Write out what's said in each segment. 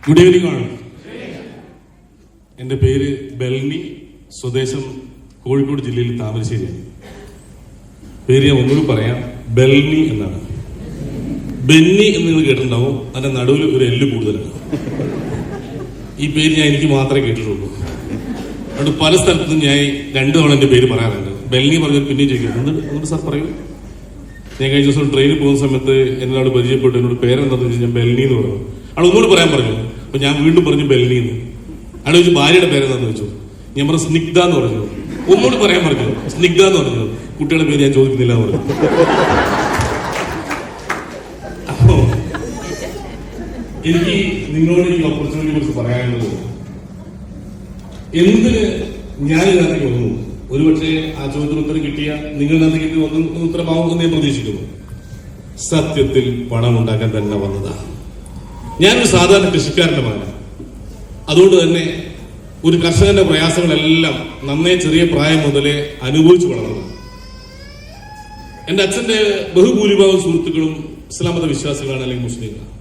Good evening ആണ്. എൻ്റെ പേര് ബെൽനി, സ്വദേശം കോഴിക്കോട് ജില്ലയിൽ താമരശ്ശേരിയാണ്. പേര് ഞാൻ ഒന്നുകൂടി പറയാം, ബെൽനി എന്നാണ്. ബെന്നി എന്ന് നിങ്ങൾ കേട്ടിട്ടുണ്ടാവും, അതിന്റെ നടുവിൽ ഒരു എല്ല് കൂടുതലാണ്. ഈ പേര് എനിക്ക് മാത്രമേ കേട്ടിട്ടുള്ളൂ. അതുകൊണ്ട് പല സ്ഥലത്തും ഞാൻ 2 തവണ എൻ്റെ പേര് പറയാറുണ്ട്. ബെൽനി പറഞ്ഞാൽ പിന്നെയും ചോദിക്കും, എന്നിട്ട് സാർ പറയൂ. ഞാൻ കഴിഞ്ഞ ദിവസം ട്രെയിനിൽ പോകുന്ന സമയത്ത് എന്നോട് പരിചയപ്പെട്ടു, എന്നോട് പേരെന്താന്ന് ചോദിച്ചാൽ ഞാൻ ബെൽനി എന്ന് പറഞ്ഞു. അവിടെ ഒന്നുകൂടി പറയാൻ പറഞ്ഞു. അപ്പൊ ഞാൻ വീണ്ടും പറഞ്ഞു ബെൽനി എന്ന്. അവിടെ ചോദിച്ചു ഭാര്യയുടെ പേരെന്താന്ന് ചോദിച്ചു. ഞാൻ പറഞ്ഞു സ്നിഗ്ധ എന്ന് പറഞ്ഞു. ഒന്നുകൂടി പറയാൻ പറഞ്ഞു, സ്നിഗ്ധ എന്ന് പറഞ്ഞു. കുട്ടികളുടെ പേര് ഞാൻ ചോദിക്കുന്നില്ല എന്ന് പറഞ്ഞു. അപ്പോ എനിക്ക് നിങ്ങളോട് ഈ ഓപ്പർച്യൂണിറ്റിയെ കുറിച്ച് പറയാനുള്ളത്, എന്തിന് ഞാൻ ഇതിനകത്തേക്ക് വന്നു? ഒരുപക്ഷെ ആ ചോദ്യത്തിന് ഉത്തരം കിട്ടിയ നിങ്ങളിനകത്തേക്ക് ഉത്തരമാവുമെന്ന് ഞാൻ പ്രതീക്ഷിക്കുന്നു. സത്യത്തിൽ പണം ഉണ്ടാക്കാൻ തന്നെ വന്നതാണ്. ഞാനൊരു സാധാരണ കൃഷിക്കാരന്റെ മകനാണ്. അതുകൊണ്ട് തന്നെ ഒരു കർഷകന്റെ പ്രയാസങ്ങളെല്ലാം നന്നേ ചെറിയ പ്രായം മുതലേ അനുഭവിച്ചു വളർന്നതാണ്. എന്റെ അച്ഛന്റെ ബഹുഭൂരിഭാഗം സുഹൃത്തുക്കളും ഇസ്ലാം മത വിശ്വാസികളാണ്, അല്ലെങ്കിൽ മുസ്ലിങ്ങളാണ്.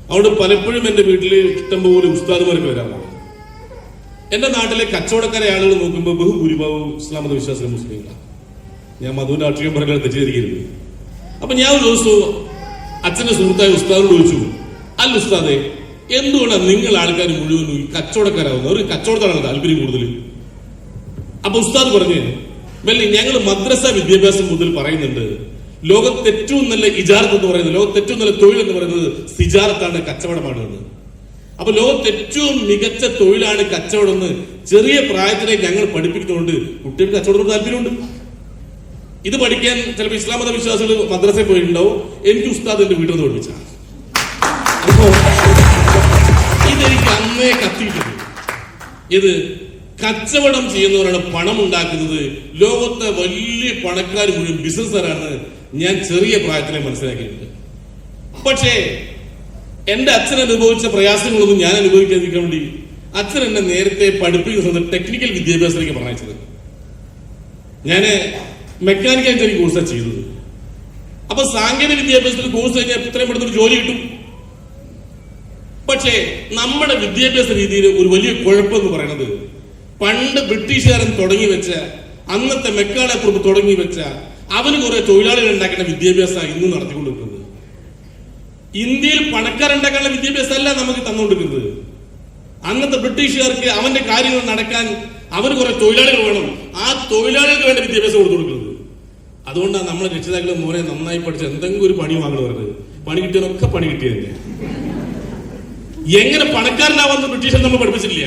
അതുകൊണ്ട് പലപ്പോഴും എന്റെ വീട്ടിൽ ഇഷ്ടംപോലെ ഉസ്താദുമാരൊക്കെ വരാറുണ്ട്. എന്റെ നാട്ടിലെ കച്ചവടക്കാരെ ആളുകൾ നോക്കുമ്പോൾ ബഹുഭൂരിഭാഗവും ഇസ്ലാം മത വിശ്വാസികൾ മുസ്ലിങ്ങളാണ്. ഞാൻ മധുവിന്റെ രാഷ്ട്രീയം പറയാൻ തെറ്റിദ്ധരിക്കരുത്. അപ്പൊ ഞാൻ ഒരു ദിവസവും അച്ഛന്റെ സുഹൃത്തായ ഉസ്താദിനോട് ചോദിച്ചു, അല്ല ഉസ്താദെ, എന്തുകൊണ്ടാണ് നിങ്ങൾ ആൾക്കാർ മുഴുവൻ ഈ കച്ചവടക്കാരാവുന്നത്? ഒരു കച്ചവടത്താണ് താല്പര്യം കൂടുതൽ. അപ്പൊ ഉസ്താദ് പറഞ്ഞു, വെല്ലി ഞങ്ങൾ മദ്രസ വിദ്യാഭ്യാസം മുതൽ പറയുന്നുണ്ട്, ലോകത്ത് ഏറ്റവും നല്ല ഇജാറത്ത് എന്ന് പറയുന്നത്, ലോകത്ത് ഏറ്റവും നല്ല തൊഴിൽ എന്ന് പറയുന്നത് സിജാറത്താണ്, കച്ചവടമാണ് എന്ന്. അപ്പൊ ലോകത്ത് ഏറ്റവും മികച്ച തൊഴിലാണ് കച്ചവടം എന്ന് ചെറിയ പ്രായത്തിലെ ഞങ്ങൾ പഠിപ്പിക്കുന്നതുകൊണ്ട് കുട്ടികൾക്ക് കച്ചവടത്തോട് താല്പര്യമുണ്ട്. ഇത് പഠിക്കാൻ ചിലപ്പോൾ ഇസ്ലാം മത വിശ്വാസികൾ മദ്രസയിൽ പോയിട്ടുണ്ടാവും. എനിക്ക് ഉസ്താദ് എന്റെ വീട്ടിൽ നിന്ന് പഠിപ്പിച്ചാണ്. അപ്പോ ഇതെനിക്ക് അന്നേ കത്തിയിട്ടുണ്ട്. ഇത് കച്ചവടം ചെയ്യുന്നവരാണ് പണം ഉണ്ടാക്കുന്നത്, ലോകത്തെ വലിയ പണക്കാർ മുഴുവൻ ബിസിനസ്സുകാരാണ് ഞാൻ ചെറിയ പ്രായത്തിലെ മനസ്സിലാക്കിയിട്ടുണ്ട്. പക്ഷേ എന്റെ അച്ഛൻ അനുഭവിച്ച പ്രയാസങ്ങളൊന്നും ഞാൻ അനുഭവിക്കാതിരിക്കാൻ വേണ്ടി അച്ഛൻ എന്നെ നേരത്തെ പഠിപ്പിക്കുന്ന ടെക്നിക്കൽ വിദ്യാഭ്യാസത്തിലേക്ക് പറഞ്ഞത്. ഞാന് മെക്കാനിക്കൽ എഞ്ചിനീയറിംഗ് കോഴ്സാണ് ചെയ്തത്. അപ്പൊ സാങ്കേതിക വിദ്യാഭ്യാസത്തിൽ കോഴ്സ് കഴിഞ്ഞാൽ ഇത്രയും പെടുത്തൊരു ജോലി കിട്ടും. പക്ഷേ നമ്മുടെ വിദ്യാഭ്യാസ രീതിയിൽ ഒരു വലിയ കുഴപ്പമെന്ന് പറയുന്നത്, പണ്ട് ബ്രിട്ടീഷുകാരൻ തുടങ്ങി വെച്ച, അന്നത്തെ മെക്കാളെ കുറിപ്പ് തുടങ്ങി വെച്ച, അവന് കുറെ തൊഴിലാളികൾ ഉണ്ടാക്കേണ്ട വിദ്യാഭ്യാസമാണ് ഇന്നും നടത്തിക്കൊണ്ടിരിക്കുന്നത്. ഇന്ത്യയിൽ പണക്കാരുണ്ടാക്കാനുള്ള വിദ്യാഭ്യാസം അല്ല നമുക്ക് തന്നുകൊണ്ടിരിക്കുന്നത്. അന്നത്തെ ബ്രിട്ടീഷുകാർക്ക് അവന്റെ കാര്യങ്ങൾ നടക്കാൻ അവന് കുറെ തൊഴിലാളികൾ വേണം, ആ തൊഴിലാളികൾക്ക് വേണ്ട വിദ്യാഭ്യാസം കൊടുത്തു കൊടുക്കുന്നത്. അതുകൊണ്ടാണ് നമ്മളെ രക്ഷിതാക്കൾ മോനെ നന്നായി പഠിച്ച് എന്തെങ്കിലും ഒരു പണി വാങ്ങണം പറഞ്ഞത്. പണി കിട്ടിയതൊക്കെ പണി കിട്ടിയതന്നെ. എങ്ങനെ പണക്കാരനാവാന്ന് ബ്രിട്ടീഷർ നമ്മൾ പഠിപ്പിച്ചിട്ടില്ല.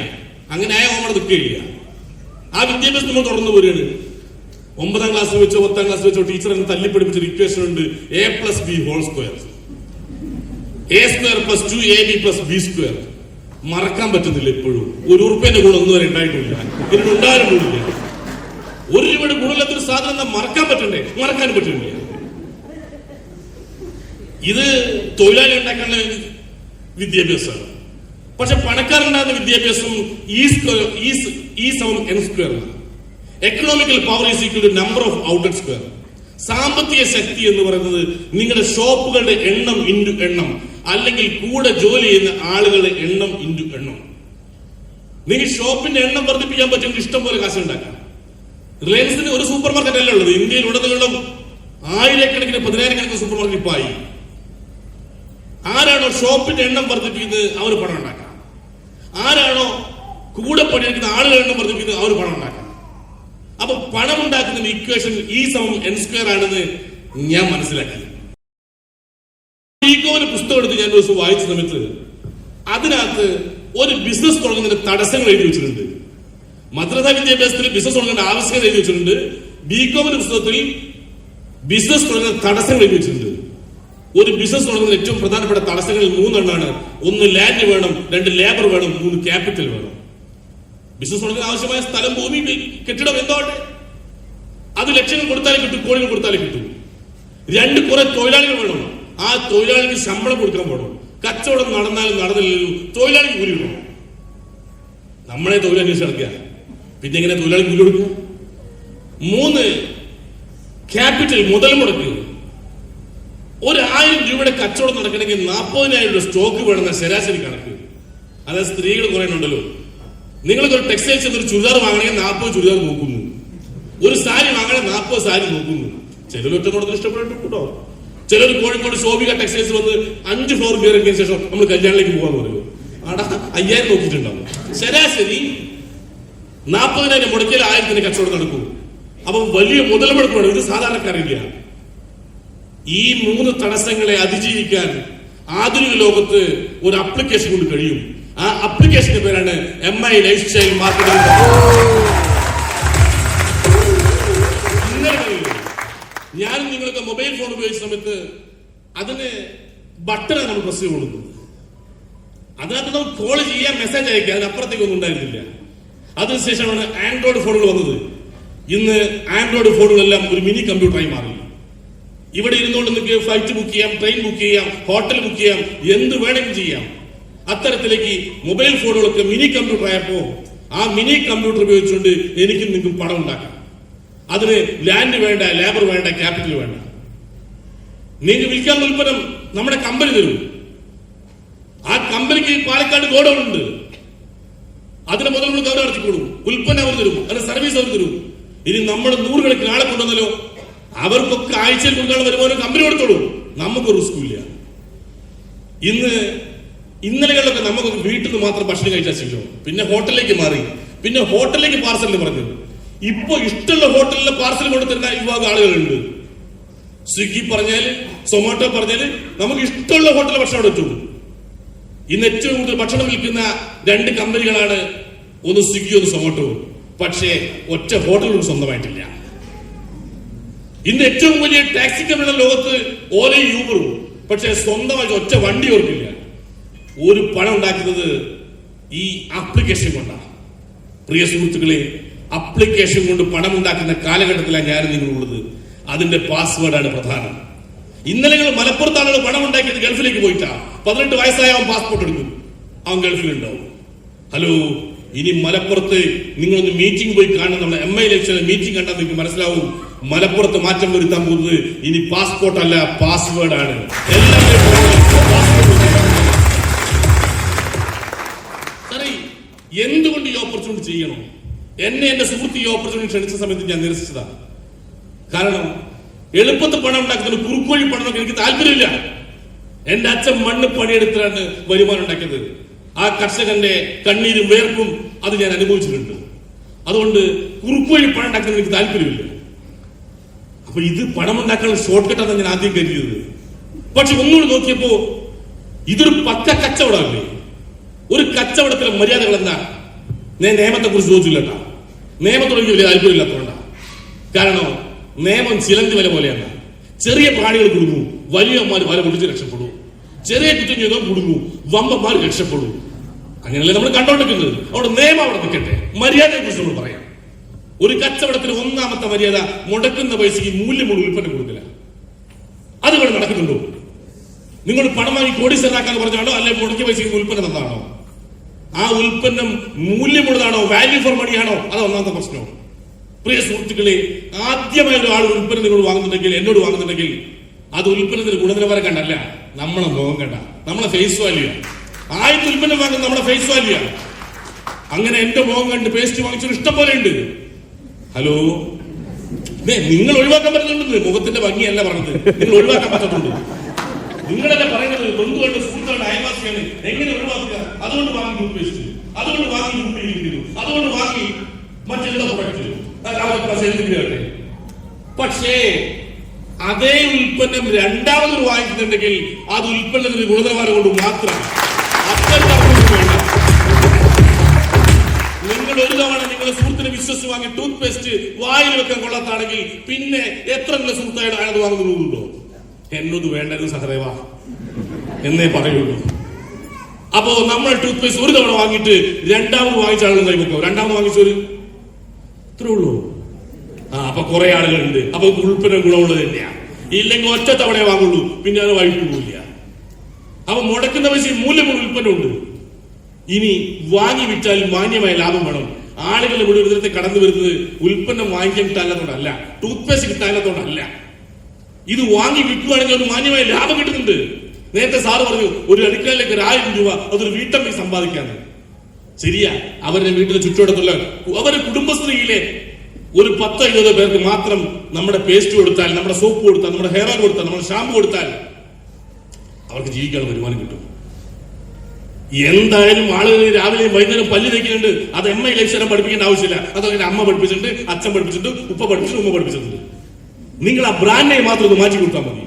അങ്ങനെ ആയ നമ്മൾ നിൽക്കുകയില്ല. ആ വിദ്യാഭ്യാസം നമ്മൾ തുടർന്നു പോരുകയാണ്. 9ാം ക്ലാസ്സിൽ വെച്ചോ 10ാം ക്ലാസ്സിൽ വെച്ചോ ടീച്ചർ എന്നെ തല്ലി പഠിപ്പിച്ചൊരു ഇക്വേഷൻ ഉണ്ട്, a+b². a² + 2ab+b². മറക്കാൻ പറ്റുന്നില്ല ഇപ്പോഴും. ₹1 ഗുണം ഒന്നും വരെ ഉണ്ടായിട്ടില്ല, ഇതിന് ഉണ്ടാകാനും കൂടില്ല. ₹1 ഗുണമില്ലാത്തൊരു സാധനം മറക്കാൻ പറ്റണ്ടേ? മറക്കാൻ പറ്റുന്നില്ല. ഇത് തൊഴിലാളി ഉണ്ടാക്കാനുള്ള വിദ്യാഭ്യാസമാണ്. പക്ഷെ പണക്കാരുണ്ടാകുന്ന വിദ്യാഭ്യാസം E=n². Economical power is equal to number of outlet square. സാമ്പത്തിക ശക്തി എന്ന് പറയുന്നത് നിങ്ങളുടെ ഷോപ്പുകളുടെ എണ്ണം ഇൻറ്റു എണ്ണം, അല്ലെങ്കിൽ കൂടെ ജോലി ചെയ്യുന്ന ആളുകളുടെ എണ്ണം ഇൻറ്റു എണ്ണം. നിങ്ങൾ ഷോപ്പിന്റെ എണ്ണം വർദ്ധിപ്പിക്കാൻ പറ്റുമെങ്കിൽ ഇഷ്ടം പോലെ കാശ് ഉണ്ടാക്കാം. റിലയൻസിന് ഒരു സൂപ്പർ മാർക്കറ്റ് അല്ല ഉള്ളത്. ഇന്ത്യയിൽ ഉടനീളം ആയിരക്കണക്കിന് 10,000-കണക്കിന് സൂപ്പർ മാർക്കറ്റ് ഇപ്പൊ ആയി. ആരാണോ ഷോപ്പിന്റെ എണ്ണം വർദ്ധിപ്പിക്കുന്നത് അവർ പണം ഉണ്ടാക്കാം. ആരാണോ കൂടെ പണിയെടുക്കുന്ന ആളുകളുടെ എണ്ണം വർദ്ധിപ്പിക്കുന്നത് അവർ പണം ഉണ്ടാക്കാം. അപ്പൊ പണം ഉണ്ടാക്കുന്ന ഇക്വേഷൻ E=n² ആണെന്ന് ഞാൻ മനസ്സിലാക്കി. ഈക്കോവിന്റെ പുസ്തകം എടുത്ത് ഞാൻ ദിവസം വായിച്ച സമയത്ത് അതിനകത്ത് ഒരു ബിസിനസ് തുടങ്ങുന്നതിന്റെ തടസ്സങ്ങൾ എഴുതി വെച്ചിട്ടുണ്ട്. മദ്രസ വിദ്യാഭ്യാസത്തിൽ ബിസിനസ് തുടങ്ങേണ്ട ആവശ്യകത എഴുതി വെച്ചിട്ടുണ്ട്. ബികോമിന്റെ പുസ്തകത്തിൽ ബിസിനസ് തുടങ്ങുന്ന തടസ്സങ്ങൾ എഴുതി വെച്ചിട്ടുണ്ട്. ഒരു ബിസിനസ് തുടങ്ങുന്ന ഏറ്റവും പ്രധാനപ്പെട്ട തടസ്സങ്ങളിൽ 3 എണ്ണമാണ്. 1 ലാൻഡ് വേണം, 2 ലേബർ വേണം, 3 ക്യാപിറ്റൽ വേണം. ബിസിനസ് തുടങ്ങാൻ ആവശ്യമായ സ്ഥലം, ഭൂമി, കെട്ടിടം എന്തോട്ടെ, അത് ലക്ഷങ്ങൾ കൊടുത്താലേ കിട്ടും, കോടികൾ കൊടുത്താലേ കിട്ടും. 2 കുറെ തൊഴിലാളികൾ വേണം, ആ തൊഴിലാളിക്ക് ശമ്പളം കൊടുക്കാൻ വേണം. കച്ചവടം നടന്നാലും നടന്നില്ലെങ്കിലും തൊഴിലാളിക്ക് കൂലി വേണം. നമ്മളെ തൊഴിൽ അന്വേഷിച്ച് നടക്കുക, പിന്നെ എങ്ങനെ തൊഴിലാളിക്ക് കൂലി കൊടുക്കുക? 3 ക്യാപിറ്റൽ, മുതൽ മുടക്ക്. ₹1,000 കച്ചവടം നടക്കണമെങ്കിൽ 40,000 സ്റ്റോക്ക് വേണമെന്ന ശരാശരി കണക്ക്. അതായത് സ്ത്രീകൾ കുറെ ഉണ്ടല്ലോ. നിങ്ങൾക്ക് ഒരു ടെക്സ്റ്റൈൽസ് എന്നൊരു ചുരിദാർ വാങ്ങണമെങ്കിൽ 40 ചുരിദാർ നോക്കുന്നു, ഒരു സാരി വാങ്ങണേ 40 സാരി നോക്കുന്നു. ചിലർ ഒറ്റ നോട്ടത്തിൽ ഇഷ്ടപ്പെട്ടിട്ടോ. ചിലർ കോഴിക്കോട് ശോഭിക ടെക്സ്റ്റൈൽസ് വന്ന് 5 ഫ്ലോർ കയറിയതിനു ശേഷം നമ്മൾ കല്യാണിലേക്ക് പോകാന്ന് പറയുമോ, ആടാ 5000 നോക്കിയിട്ടുണ്ടാവും. ശരാശരി 40,000 മുടക്കിയാൽ 1000 കച്ചവടം നടക്കും. അപ്പൊ വലിയ മുതൽ മുടക്കണം. ഇത് സാധാരണക്കാരില്ല. ഈ 3 തടസ്സങ്ങളെ അതിജീവിക്കാൻ ആധുനിക ലോകത്ത് ഒരു ആപ്ലിക്കേഷൻ കൊണ്ട് കഴിയും. ആ ആപ്ലിക്കേഷന്റെ പേരാണ് MI ലൈഫ് സ്റ്റൈൽ മാർക്കറ്റിംഗ്. ഞാനും നിങ്ങൾക്ക് മൊബൈൽ ഫോൺ ഉപയോഗിച്ച സമയത്ത് അതിന് ബട്ടണാണ് നമ്മൾ പ്രസ് ചെയ്ത് കൊടുക്കുന്നത്. അതിനകത്ത് നമുക്ക് കോൾ ചെയ്യാൻ, മെസ്സേജ് അയക്കാൻ, അതിനപ്പുറത്തേക്കൊന്നും ഉണ്ടായിരുന്നില്ല. അതിനുശേഷമാണ് ആൻഡ്രോയിഡ് ഫോണുകൾ വന്നത്. ഇന്ന് ആൻഡ്രോയിഡ് ഫോണുകളെല്ലാം ഒരു മിനി കമ്പ്യൂട്ടറായി മാറി. ഇവിടെ ഇരുന്നുകൊണ്ട് നിങ്ങൾക്ക് ഫ്ലൈറ്റ് ബുക്ക് ചെയ്യാം, ട്രെയിൻ ബുക്ക് ചെയ്യാം, ഹോട്ടൽ ബുക്ക് ചെയ്യാം, എന്ത് വേണമെങ്കിലും ചെയ്യാം. അത്തരത്തിലേക്ക് മൊബൈൽ ഫോണുകളൊക്കെ മിനി കമ്പ്യൂട്ടർ ആയപ്പോ ആ മിനി കമ്പ്യൂട്ടർ ഉപയോഗിച്ചുകൊണ്ട് എനിക്കും നിങ്ങൾക്കും പണം ഉണ്ടാക്കാം. അതിന് ലാൻഡ് വേണ്ട, ലേബർ വേണ്ട, ക്യാപിറ്റൽ വേണ്ട. നിങ്ങൾക്ക് വിൽക്കാൻ ഉൽപ്പന്നം നമ്മുടെ കമ്പനി തരും. ആ കമ്പനിക്ക് പാലക്കാട് ഗോഡൌൺ ഉണ്ട്. അതിന് മുതൽ നമ്മൾ അവർ അടച്ചിക്കോളും. ഉൽപ്പന്നം അവർ തരും, അതിന് സർവീസ് അവർ തരും. ഇനി നമ്മൾ 100 കണക്കിന് ആളെ കൊണ്ടുവന്നല്ലോ, അവർക്കൊക്കെ ആഴ്ചയിൽ കൊണ്ടാണ് വരുമാനം കമ്പനി കൊടുത്തോളൂ. നമുക്കൊരു റിസ്കും ഇല്ല. ഇന്നലെകളിലൊക്കെ നമുക്കൊക്കെ വീട്ടിൽ നിന്ന് മാത്രം ഭക്ഷണം കഴിച്ചാൽ ശീലം, പിന്നെ ഹോട്ടലിലേക്ക് മാറി, പിന്നെ ഹോട്ടലിലേക്ക് പാർസലിന് പറഞ്ഞു. ഇപ്പൊ ഇഷ്ടമുള്ള ഹോട്ടലിലെ പാർസൽ കൊണ്ടുതരുന്ന വിഭാഗം ആളുകളുണ്ട്. സ്വിഗ്ഗി പറഞ്ഞാല്, സൊമാറ്റോ പറഞ്ഞാല് നമുക്ക് ഇഷ്ടമുള്ള ഹോട്ടലിലെ ഭക്ഷണം അവിടെ എത്തും. ഇന്ന് ഏറ്റവും കൂടുതൽ ഭക്ഷണം വിൽക്കുന്ന 2 കമ്പനികളാണ്, ഒന്ന് സ്വിഗ്ഗി, ഒന്ന് സൊമാറ്റോ. പക്ഷേ ഒറ്റ ഹോട്ടലും സ്വന്തമായിട്ടില്ല. ഇന്ന് ഏറ്റവും വലിയ ടാക്സി കമ്പനിയുടെ ലോകത്ത് ഓലയും യൂബറും. പക്ഷെ സ്വന്തമായിട്ട് ഒറ്റ വണ്ടി ഓർക്കില്ല. ഒരു പണം ഉണ്ടാക്കുന്നത് ഈ ആപ്ലിക്കേഷൻ കൊണ്ടാണ്. പ്രിയ സുഹൃത്തുക്കളെ, ആപ്ലിക്കേഷൻ കൊണ്ട് പണം ഉണ്ടാക്കുന്ന കാലഘട്ടത്തിലാണ് ഞാൻ നിങ്ങളുള്ളത്. അതിന്റെ പാസ്വേഡാണ് പ്രധാനം. ഇന്നലെ മലപ്പുറത്താണ് പണം ഉണ്ടാക്കിയത്, ഗൾഫിലേക്ക് പോയിട്ടാ. 18 വയസ്സായ അവൻ പാസ്പോർട്ട് എടുക്കും, അവൻ ഗൾഫിലുണ്ടാവും. ഹലോ, ഇനി മലപ്പുറത്ത് നിങ്ങളൊന്ന് മീറ്റിംഗ് പോയി കാണുന്ന നമ്മുടെ MI ലൈഫ് മീറ്റിംഗ് കണ്ടാൽ നിങ്ങൾക്ക് മനസ്സിലാവും. മലപ്പുറത്ത് മാറ്റം വരുത്താൻ പോകുന്നത് ഇനി പാസ്പോർട്ട് അല്ല, പാസ്വേഡാണ്. എന്തുകൊണ്ട് ഈ ഓപ്പർച്യൂണിറ്റി ചെയ്യണം? എന്റെ സുഹൃത്ത് ഈ ഓപ്പർച്യൂണിറ്റി ക്ഷണിച്ച സമയത്ത് ഞാൻ നിരസിച്ചതാണ്. കാരണം എളുപ്പത്തിൽ പണം ഉണ്ടാക്കുന്ന കുറുക്കുവഴി പണം എനിക്ക് താല്പര്യമില്ല. എന്റെ അച്ഛൻ മണ്ണ് പണിയെടുത്തിട്ടാണ് വരുമാനം ഉണ്ടാക്കിയത്. ആ കർഷകന്റെ കണ്ണീരും വേർപ്പും അത് ഞാൻ അനുഭവിച്ചിട്ടുണ്ട്. അതുകൊണ്ട് കുറുക്കുവഴി പണം ഉണ്ടാക്കുന്നത് എനിക്ക് താല്പര്യമില്ല. അപ്പൊ ഇത് പണം ഉണ്ടാക്കാനുള്ള ഷോർട്ട് കട്ടാണ് ഞാൻ ആദ്യം കരുതിയത്. പക്ഷെ ഒന്നുകൂടി നോക്കിയപ്പോ ഇതൊരു പക്ക കച്ചവടമല്ലേ. ഒരു കച്ചവടത്തിലെ മര്യാദകൾ എന്താ? ഞാൻ നിയമത്തെ കുറിച്ച് ചോദിച്ചില്ല കേട്ടോ. നിയമത്തോട് എനിക്ക് വലിയ താല്പര്യമില്ലാത്തതുകൊണ്ടാണ്. കാരണം നിയമം ചിലന്തി വില പോലെയാണ്. ചെറിയ പ്രാണികൾ കുടുങ്ങും, വലിയമാര് വല പൊടിച്ച് രക്ഷപ്പെടും. ചെറിയ കുറ്റം ചെയ്തോ കുടുങ്ങും, വമ്പന്മാർ രക്ഷപ്പെടും. അങ്ങനെയല്ലേ നമ്മൾ കണ്ടോണ്ടിരിക്കുന്നത്. അവിടെ നിയമം അവിടെ നിൽക്കട്ടെ, മര്യാദയെ കുറിച്ച് നമ്മൾ പറയാം. ഒരു കച്ചവടത്തിന് ഒന്നാമത്തെ മര്യാദ മുടക്കുന്ന പൈസക്ക് മൂല്യമുള്ള ഉൽപ്പന്നം കൊടുക്കില്ല. അതുകൊണ്ട് നടക്കുന്നുണ്ടോ? നിങ്ങൾ പണം വാങ്ങി കോടീശ്വരനാക്കാൻ പറഞ്ഞാണോ, അല്ലെ മുടക്കിയ പൈസക്ക് ഉൽപ്പന്നം തന്നാണോ? ആ ഉൽപ്പന്നം മൂല്യമുള്ളതാണോ, വാല്യൂ ഫോർ മണിയാണോ? അത് ഒന്നാമത്തെ പ്രശ്നം. പ്രിയ സുഹൃത്തുക്കളെ, ആദ്യമായി ഒരാൾ ഉൽപ്പന്നം നിങ്ങൾ വാങ്ങുന്നുണ്ടെങ്കിൽ, എന്നോട് വാങ്ങുന്നുണ്ടെങ്കിൽ, അത് ഉൽപ്പന്നത്തിന് ഗുണനിലവാരം കണ്ടല്ല, നമ്മളെ മുഖം കണ്ട, നമ്മളെ ഫേസ് വാല്യൂ. ആദ്യത്തെ ഉൽപ്പന്നം വാങ്ങുന്നത് നമ്മുടെ ഫേസ് വാല്യൂ. അങ്ങനെ എന്റെ മുഖം കണ്ട് പേസ്റ്റ് വാങ്ങിച്ചൊരു ഇഷ്ടം പോലെ ഉണ്ട്. ഹലോ, നിങ്ങൾ ഒഴിവാക്കാൻ പറ്റുന്നുണ്ട്. മുഖത്തിന്റെ ഭംഗിയല്ല പറഞ്ഞത്, നിങ്ങൾ ഒഴിവാക്കാൻ പറ്റുന്നുണ്ട്. നിങ്ങളല്ല പറയുന്നത് ബന്ധുക്കളുടെ സുഹൃത്തുക്കളുടെ അയൽവാസിയാണ്, എങ്ങനെ ഒഴിവാക്കുക? അതുകൊണ്ട് വാങ്ങി ടൂത്ത് പേസ്റ്റ്, അതുകൊണ്ട് വാങ്ങി ടൂത്ത്, അതുകൊണ്ട് വാങ്ങി മറ്റെല്ലാ പ്രൊഡക്റ്റ്. പക്ഷേ അതേ ഉൽപ്പന്നം രണ്ടാമത് വാങ്ങിക്കുന്നുണ്ടെങ്കിൽ അത് ഉൽപ്പന്നത്തിന് ഗുണനിലവാരം കൊണ്ട് മാത്രം. നിങ്ങൾ ഒരു തവണ നിങ്ങളുടെ സുഹൃത്തിനെ വിശ്വസിച്ച് വാങ്ങി ടൂത്ത് പേസ്റ്റ് വായിൽ വെക്കാൻ കൊള്ളാത്താണെങ്കിൽ പിന്നെ എത്ര നല്ല സുഹൃത്തായിട്ട് അയാൾ വാങ്ങുന്നുണ്ടോ? എന്നോട് വേണ്ടായിരുന്നു സഹദേവ എന്നേ പറയുള്ളൂ. അപ്പോ നമ്മൾ ടൂത്ത് പേസ്റ്റ് ഒരു തവണ വാങ്ങിയിട്ട് രണ്ടാമത് വാങ്ങിച്ച ആളുകൾ കൈവെക്കോ? രണ്ടാമത് വാങ്ങിച്ചൊരു ഇത്രേ ഉള്ളൂ. അപ്പൊ കുറെ ആളുകളുണ്ട്. അപ്പൊ ഉൽപ്പന്നം ഗുണമുള്ളത് തന്നെയാ. ഇല്ലെങ്കിൽ ഒറ്റ തവണയെ വാങ്ങുള്ളൂ, പിന്നെ അത് വഴിക്ക് പോവില്ല. അപ്പൊ മുടക്കുന്ന പൈസ മൂല്യമുള്ള ഉൽപ്പന്നമുണ്ട്. ഇനി വാങ്ങി വിറ്റാൽ മാന്യമായ ലാഭം വേണം. ആളുകൾ ഇവിടെ ഒരു തരത്തിൽ കടന്നു വരുന്നത് ഉൽപ്പന്നം വാങ്ങിക്കാൻ കിട്ടാനത്തോടല്ല, ടൂത്ത് പേസ്റ്റ് കിട്ടാനത്തോടല്ല. ഇത് വാങ്ങി വിൽക്കുകയാണെങ്കിൽ ഒരു മാന്യമായ ലാഭം കിട്ടുന്നുണ്ട്. നേരത്തെ സാറ് പറഞ്ഞു ഒരു അടുക്കളയിലേക്ക് 1000 രൂപ അതൊരു വീട്ടമ്മ സമ്പാദിക്കാന്ന്. ശരിയാ, അവരുടെ വീട്ടിലെ ചുറ്റുവട്ടത്തുള്ള അവരുടെ കുടുംബശ്രീയിലെ ഒരു 10-20 പേർക്ക് മാത്രം നമ്മുടെ പേസ്റ്റ് കൊടുത്താൽ, നമ്മുടെ സോപ്പ് കൊടുത്താൽ, നമ്മുടെ ഹെയർ ഓയിൽ കൊടുത്താൽ, നമ്മുടെ ഷാമ്പു കൊടുത്താൽ അവർക്ക് ജീവിക്കാനുള്ള വരുമാനം കിട്ടും. എന്തായാലും ആളുകൾ രാവിലെയും വൈകുന്നേരം പല്ല് തേക്കുന്നുണ്ട്. അത് MI ലക്ഷണം പഠിപ്പിക്കേണ്ട ആവശ്യമില്ല. അതങ്ങനെ അമ്മ പഠിപ്പിച്ചിട്ടുണ്ട്, അച്ഛൻ പഠിപ്പിച്ചിട്ടുണ്ട്, ഉപ്പ പഠിപ്പിച്ചിട്ടുണ്ട്, ഉമ്മ പഠിപ്പിച്ചിട്ടുണ്ട്. നിങ്ങൾ ആ ബ്രാൻഡിനെ മാത്രം ഒന്ന് മാറ്റി കൊടുത്താൽ മതി.